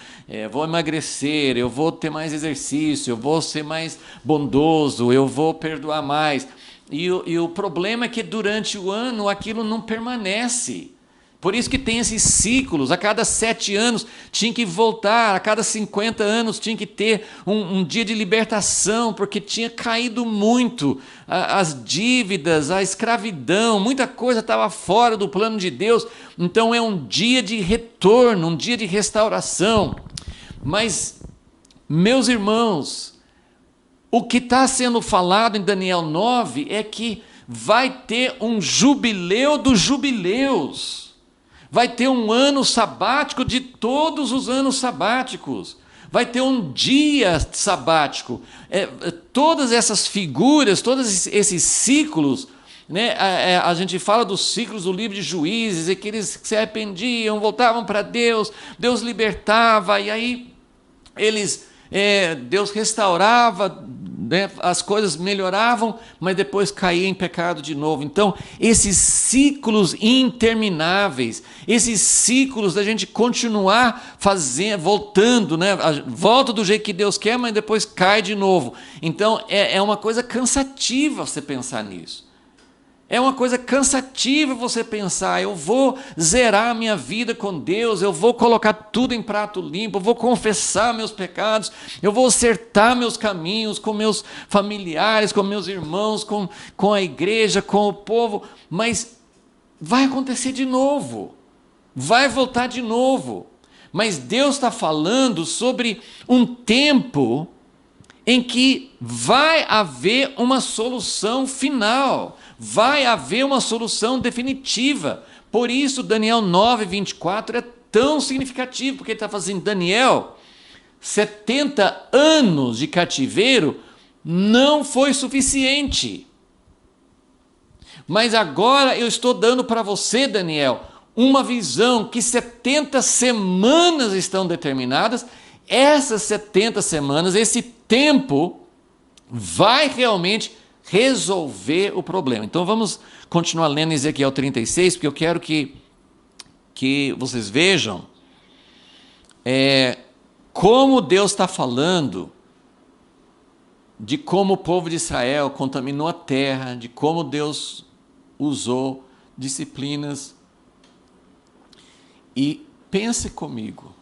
vou emagrecer, eu vou ter mais exercício, eu vou ser mais bondoso, eu vou perdoar mais. E o problema é que durante o ano aquilo não permanece. Por isso que tem esses ciclos, a cada 7 anos tinha que voltar, a cada 50 anos tinha que ter um dia de libertação, porque tinha caído muito as dívidas, a escravidão, muita coisa estava fora do plano de Deus. Então é um dia de retorno, um dia de restauração. Mas, meus irmãos, o que está sendo falado em Daniel 9 é que vai ter um jubileu dos jubileus. Vai ter um ano sabático de todos os anos sabáticos. Vai ter um dia sabático. Todas essas figuras, todos esses ciclos, né? A gente fala dos ciclos do livro de Juízes, e que eles se arrependiam, voltavam para Deus, Deus libertava, e aí Deus restaurava, né? As coisas melhoravam, mas depois caía em pecado de novo. Então, esses ciclos intermináveis, esses ciclos da gente continuar voltando, né? Volta do jeito que Deus quer, mas depois cai de novo. Então, é uma coisa cansativa você pensar nisso. É uma coisa cansativa você pensar, eu vou zerar a minha vida com Deus, eu vou colocar tudo em prato limpo, eu vou confessar meus pecados, eu vou acertar meus caminhos com meus familiares, com meus irmãos, com a igreja, com o povo, mas vai acontecer de novo, vai voltar de novo. Mas Deus está falando sobre um tempo em que vai haver uma solução final, vai haver uma solução definitiva. Por isso, Daniel 9:24 é tão significativo, porque ele está fazendo Daniel, 70 anos de cativeiro não foi suficiente. Mas agora eu estou dando para você, Daniel, uma visão que 70 semanas estão determinadas. Essas 70 semanas, esse tempo, vai realmente resolver o problema. Então vamos continuar lendo Ezequiel 36, porque eu quero que vocês vejam como Deus está falando de como o povo de Israel contaminou a terra, de como Deus usou disciplinas. E pense comigo,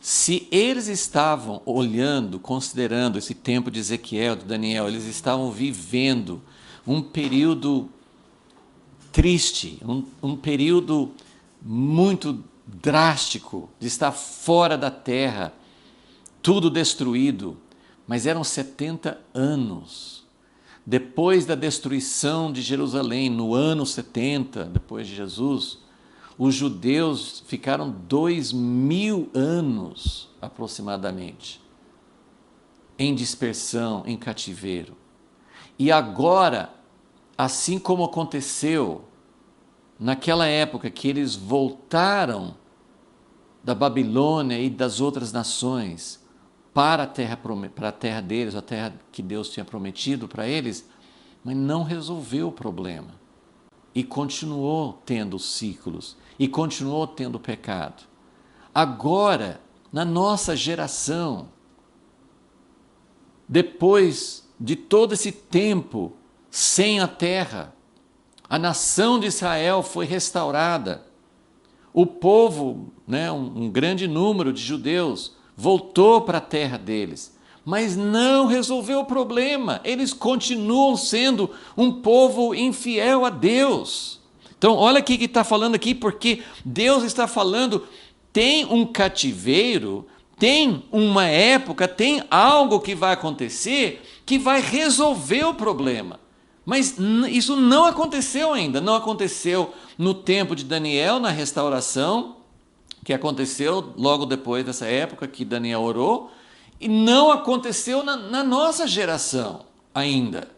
se eles estavam olhando, considerando esse tempo de Ezequiel, de Daniel, eles estavam vivendo um período triste, um período muito drástico, de estar fora da terra, tudo destruído, mas eram 70 anos. Depois da destruição de Jerusalém, no ano 70, depois de Jesus, os judeus ficaram 2000 anos, aproximadamente, em dispersão, em cativeiro. E agora, assim como aconteceu naquela época que eles voltaram da Babilônia e das outras nações para a terra deles, a terra que Deus tinha prometido para eles, mas não resolveu o problema. E continuou tendo ciclos, e continuou tendo pecado. Agora, na nossa geração, depois de todo esse tempo sem a terra, a nação de Israel foi restaurada. O povo, um grande número de judeus, voltou para a terra deles, mas não resolveu o problema. Eles continuam sendo um povo infiel a Deus. Então, olha o que está falando aqui, porque Deus está falando, tem um cativeiro, tem uma época, tem algo que vai acontecer que vai resolver o problema. Mas isso não aconteceu ainda, não aconteceu no tempo de Daniel, na restauração, que aconteceu logo depois dessa época que Daniel orou, e não aconteceu na nossa geração ainda.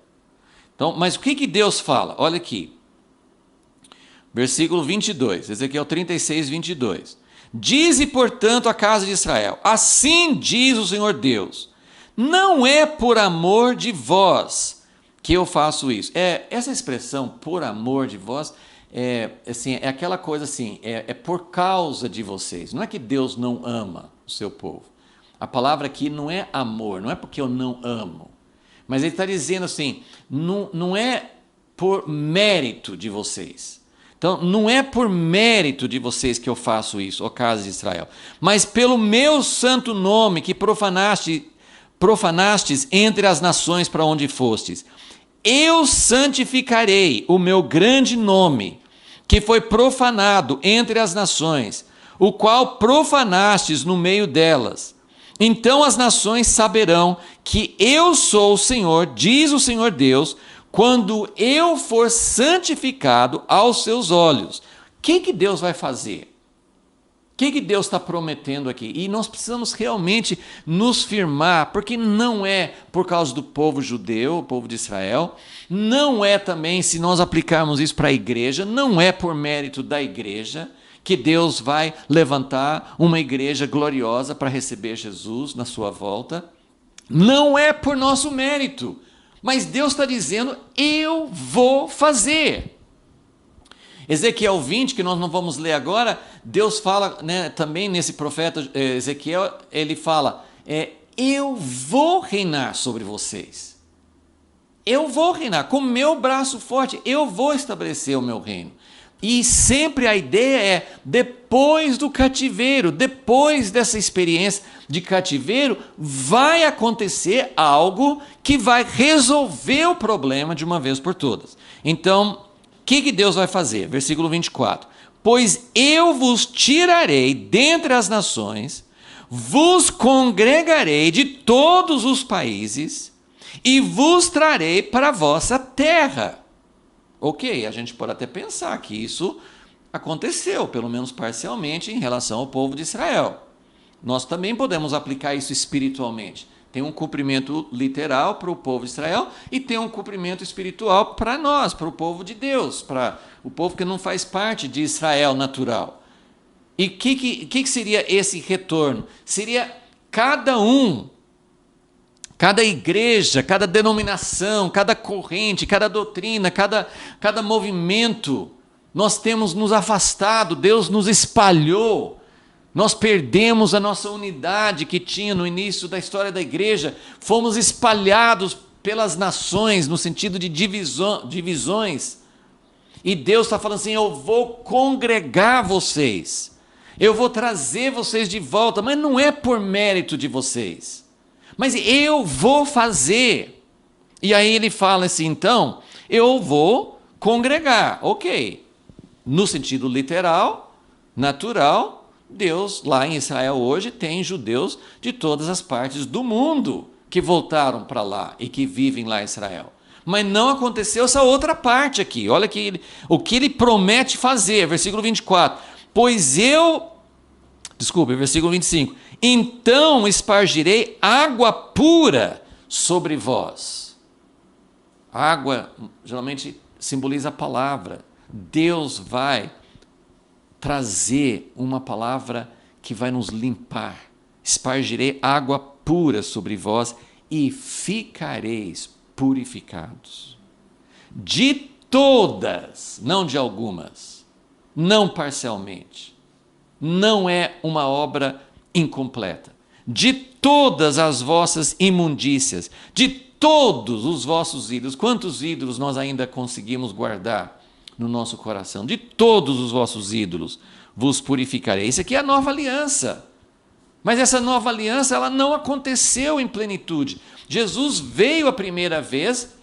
Então, mas o que Deus fala? Olha aqui, versículo 22, Ezequiel 36, 22. Dize, portanto, à casa de Israel, assim diz o Senhor Deus, não é por amor de vós que eu faço isso. Essa expressão, por amor de vós, é aquela coisa assim, é por causa de vocês. Não é que Deus não ama o seu povo. A palavra aqui não é amor, não é porque eu não amo. Mas ele está dizendo assim, não é por mérito de vocês. Então, não é por mérito de vocês que eu faço isso, ó casa de Israel, mas pelo meu santo nome que profanastes entre as nações para onde fostes. Eu santificarei o meu grande nome, que foi profanado entre as nações, o qual profanastes no meio delas. Então as nações saberão que eu sou o Senhor, diz o Senhor Deus, quando eu for santificado aos seus olhos. O que Deus vai fazer? O que Deus está prometendo aqui? E nós precisamos realmente nos firmar, porque não é por causa do povo judeu, o povo de Israel, não é também, se nós aplicarmos isso para a igreja, não é por mérito da igreja que Deus vai levantar uma igreja gloriosa para receber Jesus na sua volta. Não é por nosso mérito, mas Deus está dizendo, eu vou fazer. Ezequiel 20, que nós não vamos ler agora, Deus fala, também nesse profeta Ezequiel, ele fala, eu vou reinar sobre vocês. Eu vou reinar, com o meu braço forte, eu vou estabelecer o meu reino. E sempre a ideia é, depois do cativeiro, depois dessa experiência de cativeiro, vai acontecer algo que vai resolver o problema de uma vez por todas. Então, o que Deus vai fazer? Versículo 24. Pois eu vos tirarei dentre as nações, vos congregarei de todos os países e vos trarei para a vossa terra. Ok, a gente pode até pensar que isso aconteceu, pelo menos parcialmente, em relação ao povo de Israel. Nós também podemos aplicar isso espiritualmente. Tem um cumprimento literal para o povo de Israel e tem um cumprimento espiritual para nós, para o povo de Deus, para o povo que não faz parte de Israel natural. E o que seria esse retorno? Seria cada igreja, cada denominação, cada corrente, cada doutrina, cada movimento, nós temos nos afastado, Deus nos espalhou. Nós perdemos a nossa unidade que tinha no início da história da igreja, fomos espalhados pelas nações, no sentido de divisões. E Deus está falando assim: eu vou congregar vocês, eu vou trazer vocês de volta, mas não é por mérito de vocês, mas eu vou fazer. E aí ele fala assim: então, eu vou congregar, ok, no sentido literal, natural. Deus, lá em Israel hoje, tem judeus de todas as partes do mundo que voltaram para lá e que vivem lá em Israel. Mas não aconteceu essa outra parte aqui. Olha o que ele promete fazer, versículo 24. Versículo 25. Então espargirei água pura sobre vós. Água geralmente simboliza a palavra. Deus vai trazer uma palavra que vai nos limpar. Espargirei água pura sobre vós e ficareis purificados. De todas, não de algumas, não parcialmente. Não é uma obra incompleta. De todas as vossas imundícias, de todos os vossos ídolos. Quantos ídolos nós ainda conseguimos guardar no nosso coração? De todos os vossos ídolos vos purificarei. Isso aqui é a nova aliança. Mas essa nova aliança, ela não aconteceu em plenitude. Jesus veio a primeira vez,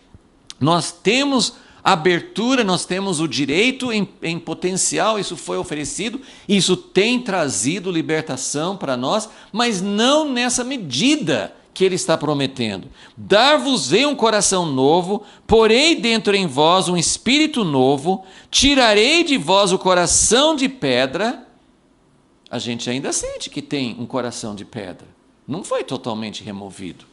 nós temos abertura, nós temos o direito em potencial, isso foi oferecido, isso tem trazido libertação para nós, mas não nessa medida que ele está prometendo. Dar-vos-ei um coração novo, porei dentro em vós um espírito novo, tirarei de vós o coração de pedra. A gente ainda sente que tem um coração de pedra, não foi totalmente removido.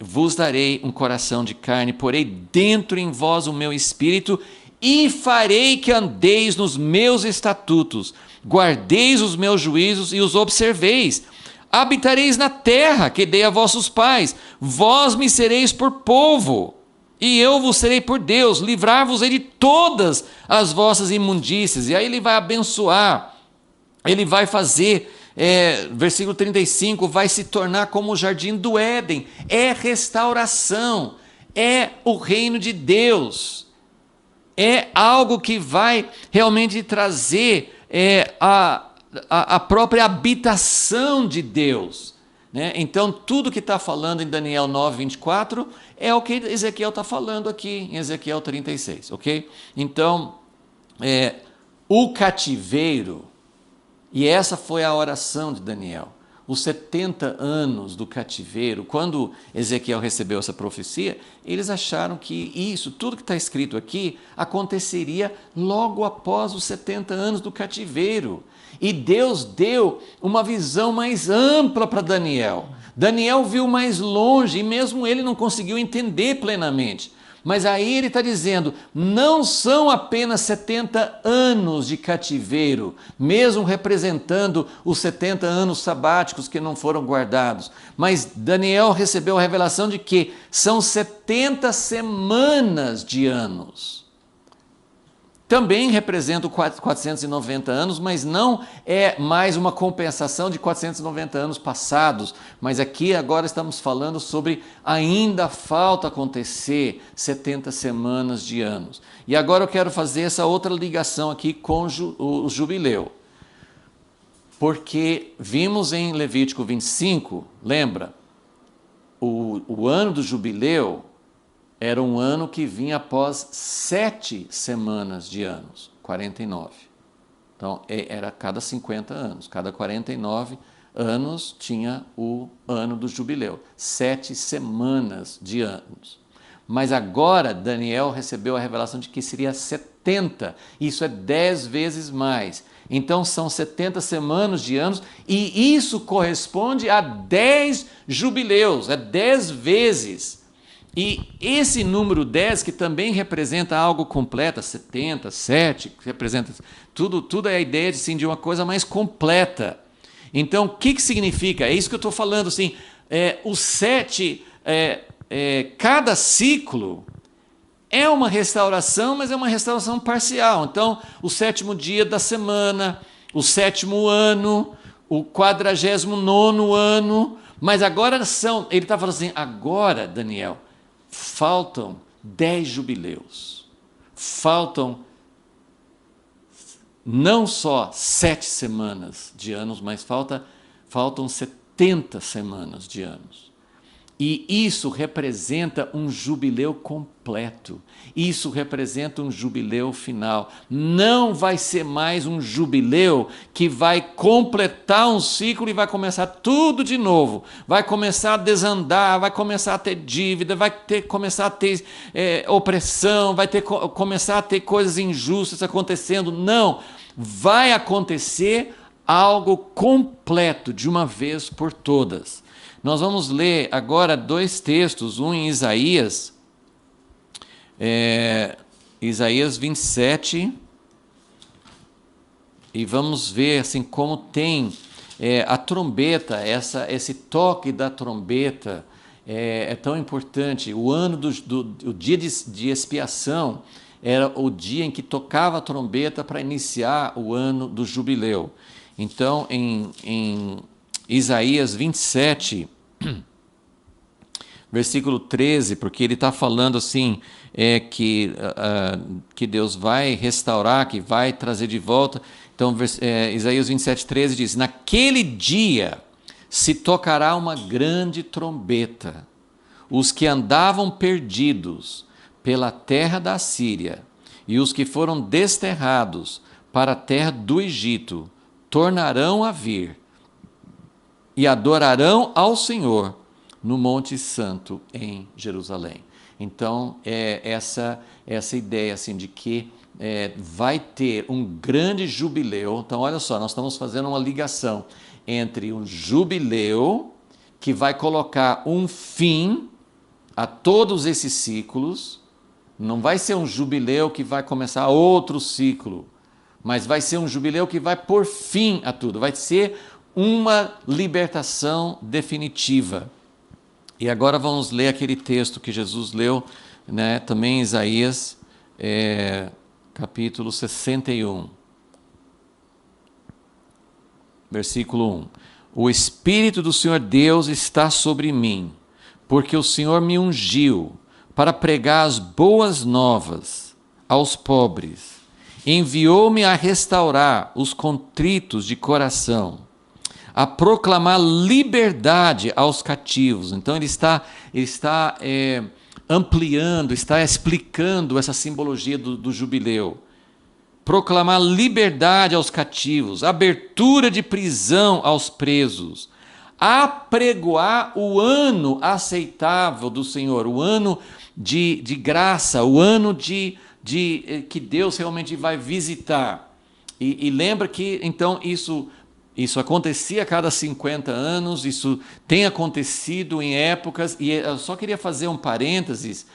Vos darei um coração de carne, porei dentro em vós o meu espírito, e farei que andeis nos meus estatutos, guardeis os meus juízos e os observeis. Habitareis na terra que dei a vossos pais, vós me sereis por povo, e eu vos serei por Deus, livrar-vos-ei de todas as vossas imundícias. E aí ele vai abençoar, ele vai fazer, versículo 35, vai se tornar como o jardim do Éden, é restauração, é o reino de Deus, é algo que vai realmente trazer a própria habitação de Deus, né? Então, tudo que está falando em Daniel 9, 24, é o que Ezequiel está falando aqui em Ezequiel 36, ok? Então, o cativeiro, e essa foi a oração de Daniel, os 70 anos do cativeiro, quando Ezequiel recebeu essa profecia, eles acharam que isso, tudo que está escrito aqui, aconteceria logo após os 70 anos do cativeiro. E Deus deu uma visão mais ampla para Daniel. Daniel viu mais longe e mesmo ele não conseguiu entender plenamente. Mas aí ele está dizendo, não são apenas 70 anos de cativeiro, mesmo representando os 70 anos sabáticos que não foram guardados. Mas Daniel recebeu a revelação de que são 70 semanas de anos. Também representa 490 anos, mas não é mais uma compensação de 490 anos passados. Mas aqui agora estamos falando sobre ainda falta acontecer 70 semanas de anos. E agora eu quero fazer essa outra ligação aqui com o jubileu. Porque vimos em Levítico 25, lembra? O ano do jubileu era um ano que vinha após 7 semanas de anos, 49. Então, era cada 50 anos, cada 49 anos tinha o ano do jubileu, 7 semanas de anos. Mas agora Daniel recebeu a revelação de que seria 70, isso é 10 vezes mais. Então são 70 semanas de anos e isso corresponde a 10 jubileus, é 10 vezes. E esse número 10, que também representa algo completo, 70, 7, representa tudo é a ideia assim, de uma coisa mais completa. Então, o que significa? É isso que eu estou falando, assim, o 7, cada ciclo é uma restauração, mas é uma restauração parcial. Então, o 7º dia da semana, o 7º ano, o 49º ano, mas agora ele está falando assim, agora, Daniel, faltam 10 jubileus, faltam não só 7 semanas de anos, mas faltam 70 semanas de anos. E isso representa um jubileu completo. Isso representa um jubileu final. Não vai ser mais um jubileu que vai completar um ciclo e vai começar tudo de novo. Vai começar a desandar, vai começar a ter dívida, vai começar a ter opressão, vai começar a ter coisas injustas acontecendo. Não, vai acontecer algo completo de uma vez por todas. Nós vamos ler agora 2 textos, um em Isaías, Isaías 27, e vamos ver assim como tem a trombeta, esse toque da trombeta é tão importante. O ano o dia de expiação era o dia em que tocava a trombeta para iniciar o ano do jubileu. Então, em Isaías 27, versículo 13, porque ele está falando assim, que Deus vai restaurar, que vai trazer de volta. Então, Isaías 27, 13 diz: naquele dia se tocará uma grande trombeta. Os que andavam perdidos pela terra da Síria e os que foram desterrados para a terra do Egito tornarão a vir e adorarão ao Senhor no Monte Santo em Jerusalém. Então, essa ideia assim, de que vai ter um grande jubileu. Então, olha só, nós estamos fazendo uma ligação entre um jubileu que vai colocar um fim a todos esses ciclos. Não vai ser um jubileu que vai começar outro ciclo, mas vai ser um jubileu que vai pôr fim a tudo. Vai ser uma libertação definitiva. E agora vamos ler aquele texto que Jesus leu, né, também em Isaías, capítulo 61, versículo 1. O Espírito do Senhor Deus está sobre mim, porque o Senhor me ungiu para pregar as boas novas aos pobres. Enviou-me a restaurar os contritos de coração, a proclamar liberdade aos cativos. Então ele está ampliando, está explicando essa simbologia do jubileu. Proclamar liberdade aos cativos, abertura de prisão aos presos, apregoar o ano aceitável do Senhor, o ano de graça, o ano que Deus realmente vai visitar. E lembra que então isso acontecia a cada 50 anos, isso tem acontecido em épocas, e eu só queria fazer um parênteses,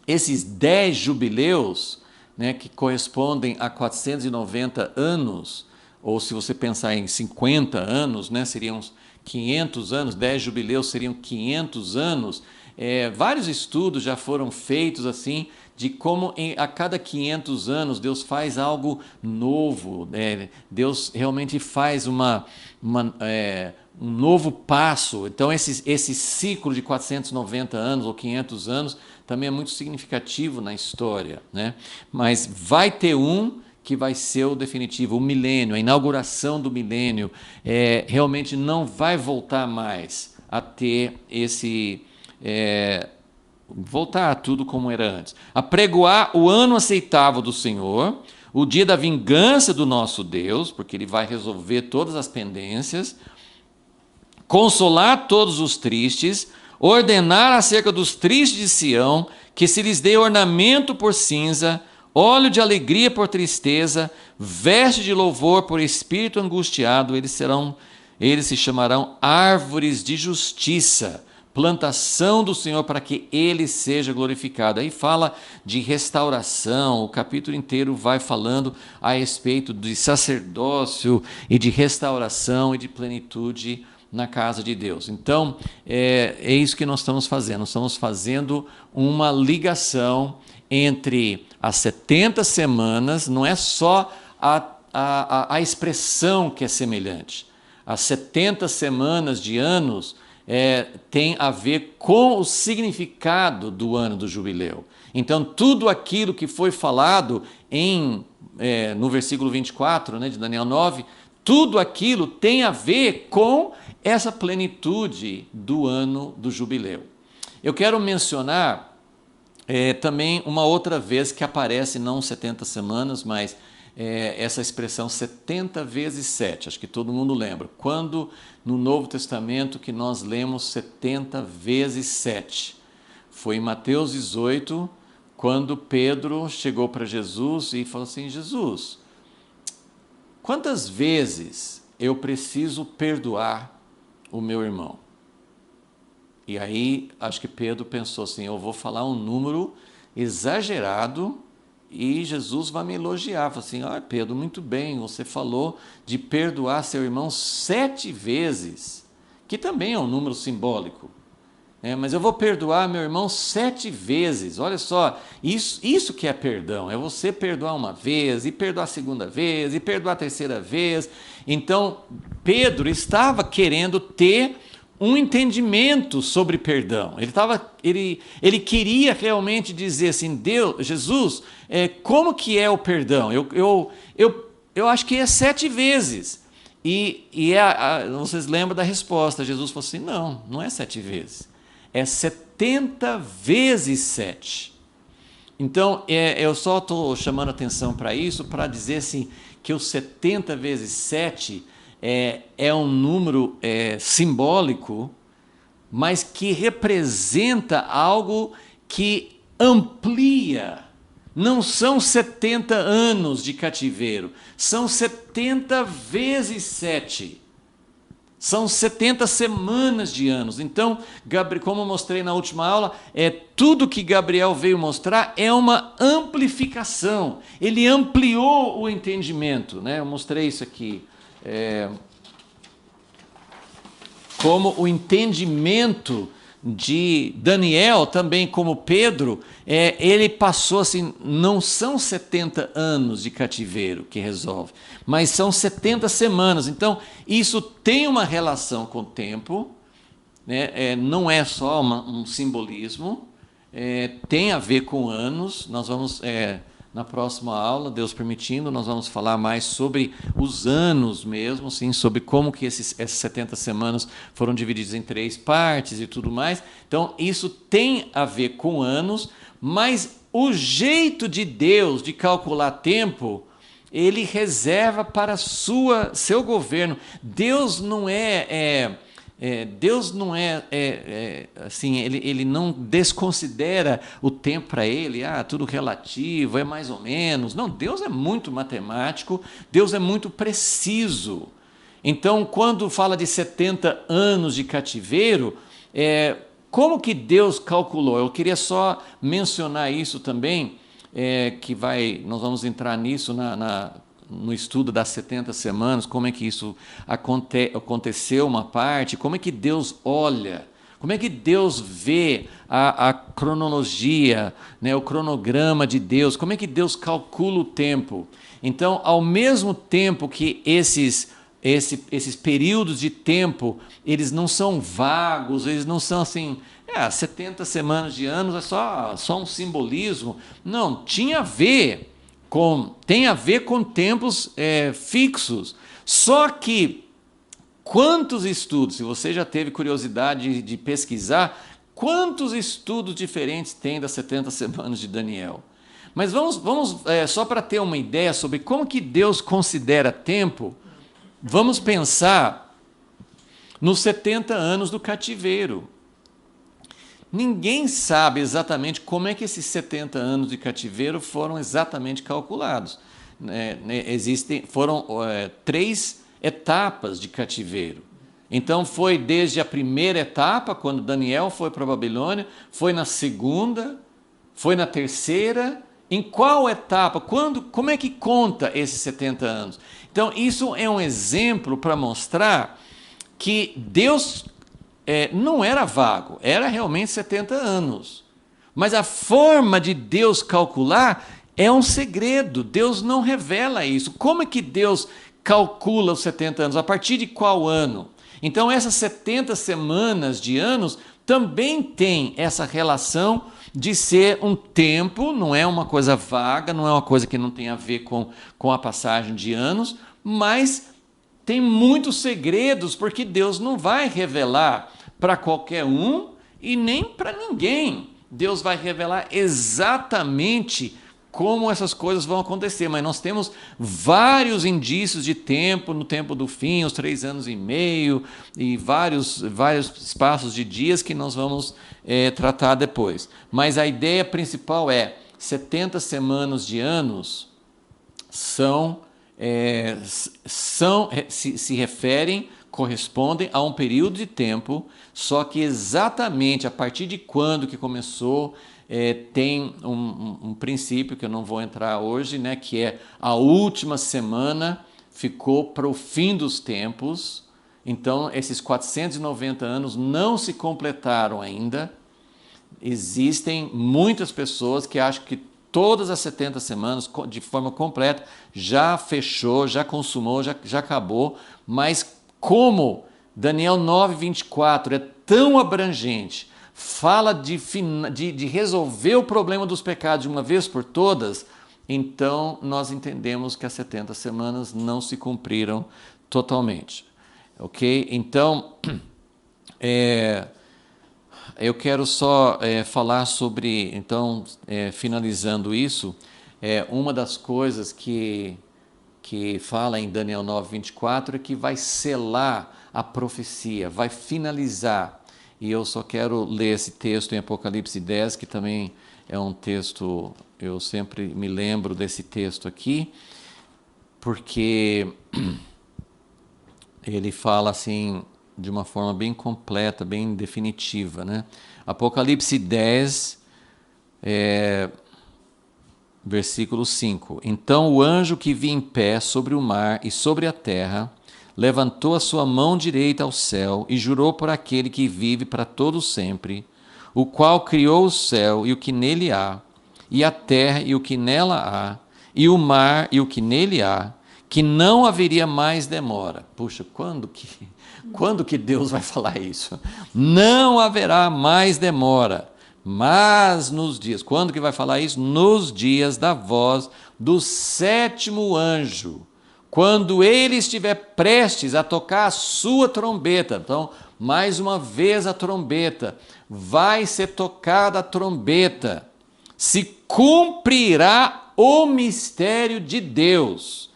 esses 10 jubileus, né, que correspondem a 490 anos, ou se você pensar em 50 anos, né, seriam 500 anos, 10 jubileus seriam 500 anos. Vários estudos já foram feitos assim, de como a cada 500 anos Deus faz algo novo, Deus realmente faz um novo passo. Então esse ciclo de 490 anos ou 500 anos também é muito significativo na história, né? Mas vai ter um que vai ser o definitivo, o milênio, a inauguração do milênio, realmente não vai voltar mais a ter voltar a tudo como era antes. Apregoar o ano aceitável do Senhor, o dia da vingança do nosso Deus, porque Ele vai resolver todas as pendências, consolar todos os tristes, ordenar acerca dos tristes de Sião, que se lhes dê ornamento por cinza, óleo de alegria por tristeza, veste de louvor por espírito angustiado, eles se chamarão árvores de justiça, plantação do Senhor para que Ele seja glorificado. Aí fala de restauração, o capítulo inteiro vai falando a respeito de sacerdócio e de restauração e de plenitude na casa de Deus. Então, é isso que nós estamos fazendo. Nós estamos fazendo uma ligação entre as 70 semanas, não é só a expressão que é semelhante. As 70 semanas de anos tem a ver com o significado do ano do jubileu. Então, tudo aquilo que foi falado no versículo 24, de Daniel 9, tudo aquilo tem a ver com essa plenitude do ano do jubileu. Eu quero mencionar também uma outra vez que aparece, não 70 semanas, mas essa expressão 70 vezes 7, acho que todo mundo lembra. Quando no Novo Testamento que nós lemos 70 vezes 7? Foi em Mateus 18, quando Pedro chegou para Jesus e falou assim: Jesus, quantas vezes eu preciso perdoar o meu irmão? E aí, acho que Pedro pensou assim: eu vou falar um número exagerado e Jesus vai me elogiar. Falei assim: Pedro, muito bem, você falou de perdoar seu irmão 7 vezes, que também é um número simbólico. Mas eu vou perdoar meu irmão 7 vezes. Olha só, isso que é perdão, é você perdoar uma vez, e perdoar a segunda vez, e perdoar a terceira vez. Então, Pedro estava querendo ter um entendimento sobre perdão. Ele queria realmente dizer assim: Jesus, como que é o perdão? Eu acho que é 7 vezes. Vocês lembram da resposta? Jesus falou assim: não é 7 vezes. É 70 vezes 7. Então, eu só estou chamando atenção para isso, para dizer assim, que o 70 vezes 7 é um número simbólico, mas que representa algo que amplia. Não são 70 anos de cativeiro, são 70 vezes 7. São 70 semanas de anos. Então, como eu mostrei na última aula, tudo que Gabriel veio mostrar é uma amplificação. Ele ampliou o entendimento. Eu mostrei isso aqui. Como o entendimento de Daniel, também como Pedro, ele passou assim, não são 70 anos de cativeiro que resolve, mas são 70 semanas. Então, isso tem uma relação com o tempo, não é só um simbolismo, tem a ver com anos. Nós vamos, na próxima aula, Deus permitindo, nós vamos falar mais sobre os anos mesmo, assim, sobre como que essas 70 semanas foram divididas em 3 partes e tudo mais. Então, isso tem a ver com anos, mas o jeito de Deus de calcular tempo, Ele reserva para seu governo. Deus não assim, ele não desconsidera o tempo para ele, tudo relativo, é mais ou menos. Não, Deus é muito matemático, Deus é muito preciso. Então, quando fala de 70 anos de cativeiro, como que Deus calculou? Eu queria só mencionar isso também, nós vamos entrar nisso no estudo das 70 semanas, como é que isso aconteceu uma parte, como é que Deus olha, como é que Deus vê a cronologia, o cronograma de Deus, como é que Deus calcula o tempo. Então, ao mesmo tempo que esses períodos de tempo, eles não são vagos, eles não são assim, 70 semanas de anos é só um simbolismo. Não, tem a ver com tempos fixos. Só que, quantos estudos, se você já teve curiosidade de pesquisar, quantos estudos diferentes tem das 70 semanas de Daniel? Mas vamos só para ter uma ideia sobre como que Deus considera tempo, vamos pensar nos 70 anos do cativeiro. Ninguém sabe exatamente como é que esses 70 anos de cativeiro foram exatamente calculados. Foram 3 etapas de cativeiro. Então foi desde a primeira etapa, quando Daniel foi para a Babilônia, foi na segunda, foi na terceira. Em qual etapa? Como é que conta esses 70 anos? Então isso é um exemplo para mostrar que Deus não era vago, era realmente 70 anos. Mas a forma de Deus calcular é um segredo, Deus não revela isso. Como é que Deus calcula os 70 anos? A partir de qual ano? Então essas 70 semanas de anos também tem essa relação de ser um tempo, não é uma coisa vaga, não é uma coisa que não tem a ver com a passagem de anos, mas tem muitos segredos, porque Deus não vai revelar para qualquer um e nem para ninguém. Deus vai revelar exatamente como essas coisas vão acontecer, mas nós temos vários indícios de tempo, no tempo do fim, os 3 anos e meio, e vários espaços de dias que nós vamos tratar depois. Mas a ideia principal é 70 semanas de anos se referem, correspondem a um período de tempo, só que exatamente a partir de quando que começou, tem um princípio que eu não vou entrar hoje, né, que é a última semana ficou para o fim dos tempos. Então esses 490 anos não se completaram ainda. Existem muitas pessoas que acham que todas as 70 semanas, de forma completa, já fechou, já consumou, já acabou, mas como Daniel 9:24 é tão abrangente, fala de resolver o problema dos pecados de uma vez por todas, então nós entendemos que as 70 semanas não se cumpriram totalmente. Ok? Então, eu quero só falar sobre, então, finalizando isso, uma das coisas que fala em Daniel 9:24 é que vai selar a profecia, vai finalizar. E eu só quero ler esse texto em Apocalipse 10, que também é um texto, eu sempre me lembro desse texto aqui, porque ele fala assim de uma forma bem completa, bem definitiva, né? Apocalipse 10, versículo 5. Então o anjo que vi em pé sobre o mar e sobre a terra levantou a sua mão direita ao céu e jurou por aquele que vive para todo sempre, o qual criou o céu e o que nele há, e a terra e o que nela há, e o mar e o que nele há, que não haveria mais demora. Puxa, quando que Deus vai falar isso? Não haverá mais demora. Mas nos dias, quando que vai falar isso? Nos dias da voz do 7º anjo, quando ele estiver prestes a tocar a sua trombeta. Então, mais uma vez a trombeta, vai ser tocada a trombeta, se cumprirá o mistério de Deus,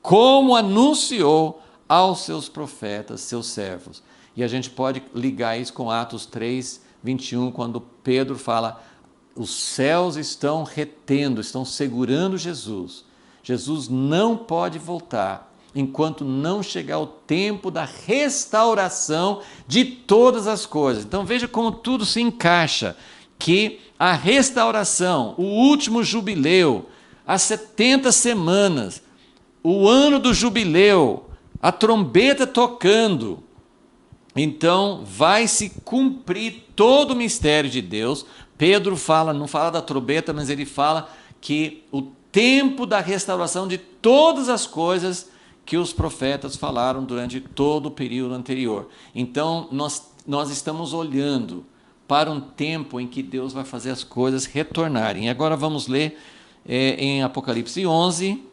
como anunciou aos seus profetas, seus servos. E a gente pode ligar isso com Atos 3:21, quando Pedro fala, os céus estão retendo, estão segurando Jesus. Jesus não pode voltar enquanto não chegar o tempo da restauração de todas as coisas. Então veja como tudo se encaixa, que a restauração, o último jubileu, as 70 semanas, o ano do jubileu, a trombeta tocando, então vai se cumprir todo o mistério de Deus. Pedro fala, não fala da trombeta, mas ele fala que o tempo da restauração de todas as coisas que os profetas falaram durante todo o período anterior. Então nós estamos olhando para um tempo em que Deus vai fazer as coisas retornarem. E agora vamos ler em Apocalipse 11,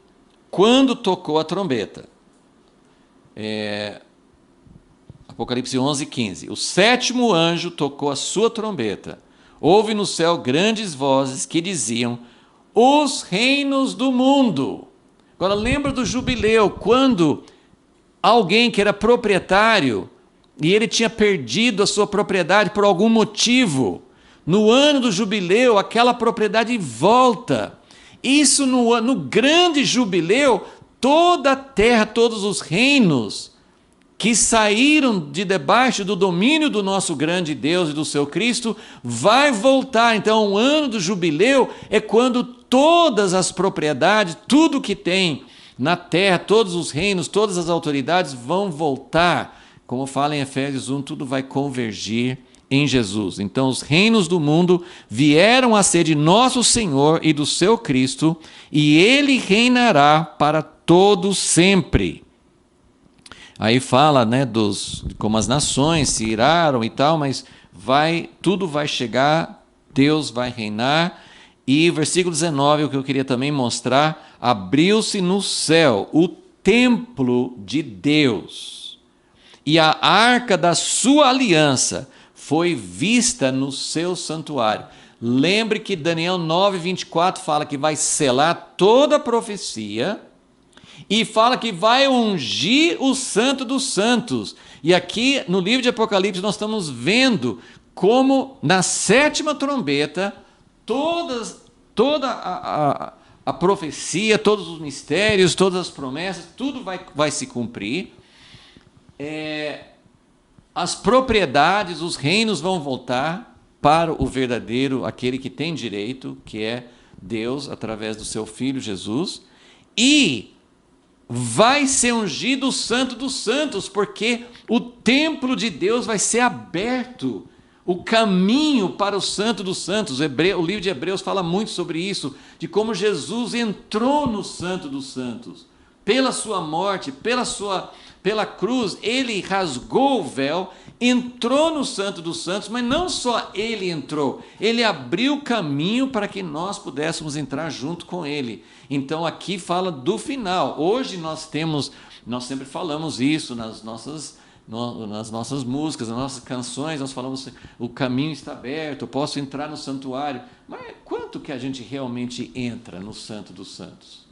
quando tocou a trombeta. Apocalipse 11:15. O 7º anjo tocou a sua trombeta. Houve no céu grandes vozes que diziam, os reinos do mundo. Agora lembra do jubileu, quando alguém que era proprietário e ele tinha perdido a sua propriedade por algum motivo, no ano do jubileu aquela propriedade volta. Isso no grande jubileu, toda a terra, todos os reinos que saíram de debaixo do domínio do nosso grande Deus e do seu Cristo, vai voltar. Então, o ano do jubileu é quando todas as propriedades, tudo que tem na terra, todos os reinos, todas as autoridades vão voltar. Como fala em Efésios 1, tudo vai convergir em Jesus. Então, os reinos do mundo vieram a ser de nosso Senhor e do seu Cristo, e ele reinará para todo sempre. Aí fala, né, como as nações se iraram e tal, mas tudo vai chegar, Deus vai reinar. E versículo 19, o que eu queria também mostrar, abriu-se no céu o templo de Deus, e a arca da sua aliança foi vista no seu santuário. Lembre que Daniel 9:24 fala que vai selar toda a profecia, e fala que vai ungir o Santo dos Santos. E aqui no livro de Apocalipse nós estamos vendo como na sétima trombeta toda a profecia, todos os mistérios, todas as promessas, tudo vai se cumprir. As propriedades, os reinos vão voltar para o verdadeiro, aquele que tem direito, que é Deus, através do seu Filho Jesus. E vai ser ungido o Santo dos Santos, porque o templo de Deus vai ser aberto, o caminho para o Santo dos Santos. O livro de Hebreus fala muito sobre isso, de como Jesus entrou no Santo dos Santos, pela sua morte, pela cruz, ele rasgou o véu, entrou no Santo dos Santos, mas não só ele entrou, ele abriu o caminho para que nós pudéssemos entrar junto com ele. Então aqui fala do final. Hoje nós sempre falamos isso nas nossas músicas, nas nossas canções, nós falamos o caminho está aberto, eu posso entrar no santuário. Mas quanto que a gente realmente entra no Santo dos Santos?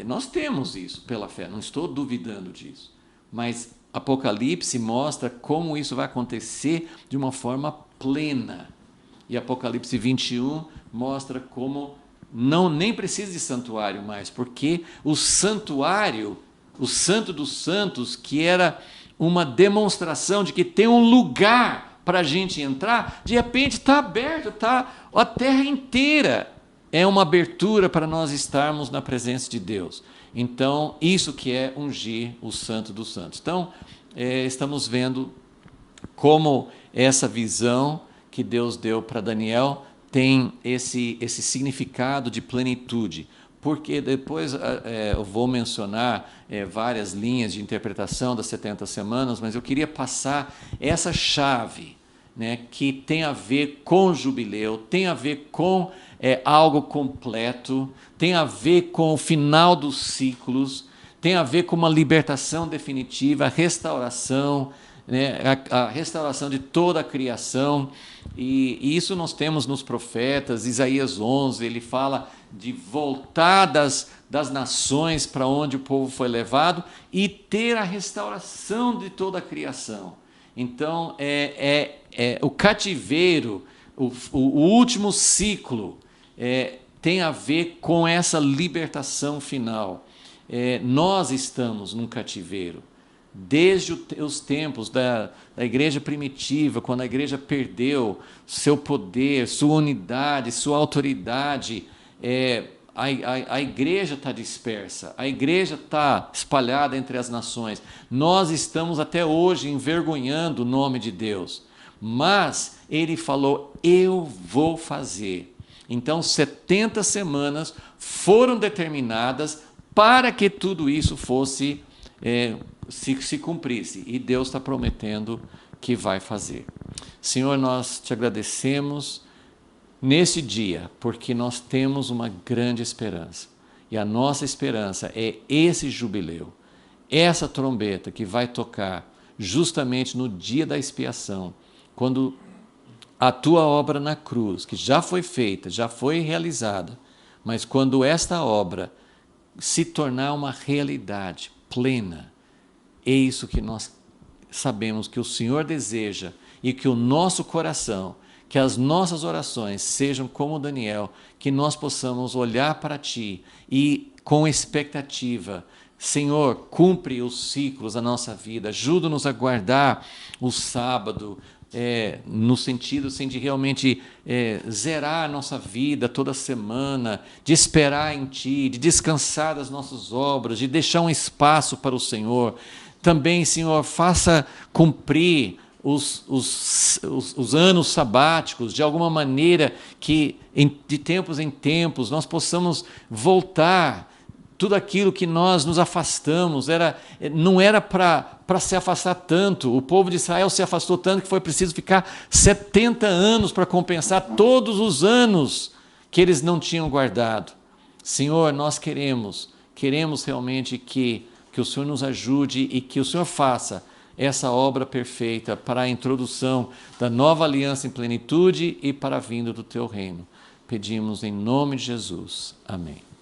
Nós temos isso pela fé, não estou duvidando disso, mas Apocalipse mostra como isso vai acontecer de uma forma plena. E Apocalipse 21 mostra como nem precisa de santuário mais, porque o santuário, o Santo dos Santos, que era uma demonstração de que tem um lugar para a gente entrar, de repente está aberto, a terra inteira é uma abertura para nós estarmos na presença de Deus. Então, isso que é ungir o Santo dos Santos. Então, estamos vendo como essa visão que Deus deu para Daniel tem esse significado de plenitude. Porque depois eu vou mencionar várias linhas de interpretação das 70 semanas, mas eu queria passar essa chave, né, que tem a ver com o jubileu, tem a ver com algo completo, tem a ver com o final dos ciclos, tem a ver com uma libertação definitiva, a restauração, né, a restauração de toda a criação. E isso nós temos nos profetas. Isaías 11, ele fala de voltar das nações para onde o povo foi levado e ter a restauração de toda a criação. Então, o cativeiro, o último ciclo, tem a ver com essa libertação final. Nós estamos num cativeiro. Desde os tempos da igreja primitiva, quando a igreja perdeu seu poder, sua unidade, sua autoridade, a igreja está dispersa, a igreja está espalhada entre as nações. Nós estamos até hoje envergonhando o nome de Deus, mas ele falou, eu vou fazer. Então 70 semanas foram determinadas para que tudo isso fosse se cumprisse, e Deus está prometendo que vai fazer. Senhor, nós te agradecemos nesse dia, porque nós temos uma grande esperança, e a nossa esperança é esse jubileu, essa trombeta que vai tocar justamente no dia da expiação, quando a tua obra na cruz, que já foi feita, já foi realizada, Mas quando esta obra se tornar uma realidade plena, é isso que nós sabemos que o Senhor deseja e que o nosso coração, que as nossas orações sejam como Daniel, que nós possamos olhar para Ti e com expectativa, Senhor, cumpre os ciclos da nossa vida, ajuda-nos a guardar o sábado, no sentido assim, de realmente zerar a nossa vida toda semana, de esperar em Ti, de descansar das nossas obras, de deixar um espaço para o Senhor. Também, Senhor, faça cumprir os anos sabáticos, de alguma maneira que de tempos em tempos nós possamos voltar tudo aquilo que nós nos afastamos, não era para se afastar tanto. O povo de Israel se afastou tanto que foi preciso ficar 70 anos para compensar todos os anos que eles não tinham guardado. Senhor, nós queremos realmente que o Senhor nos ajude e que o Senhor faça essa obra perfeita para a introdução da nova aliança em plenitude e para a vinda do Teu reino. Pedimos em nome de Jesus. Amém.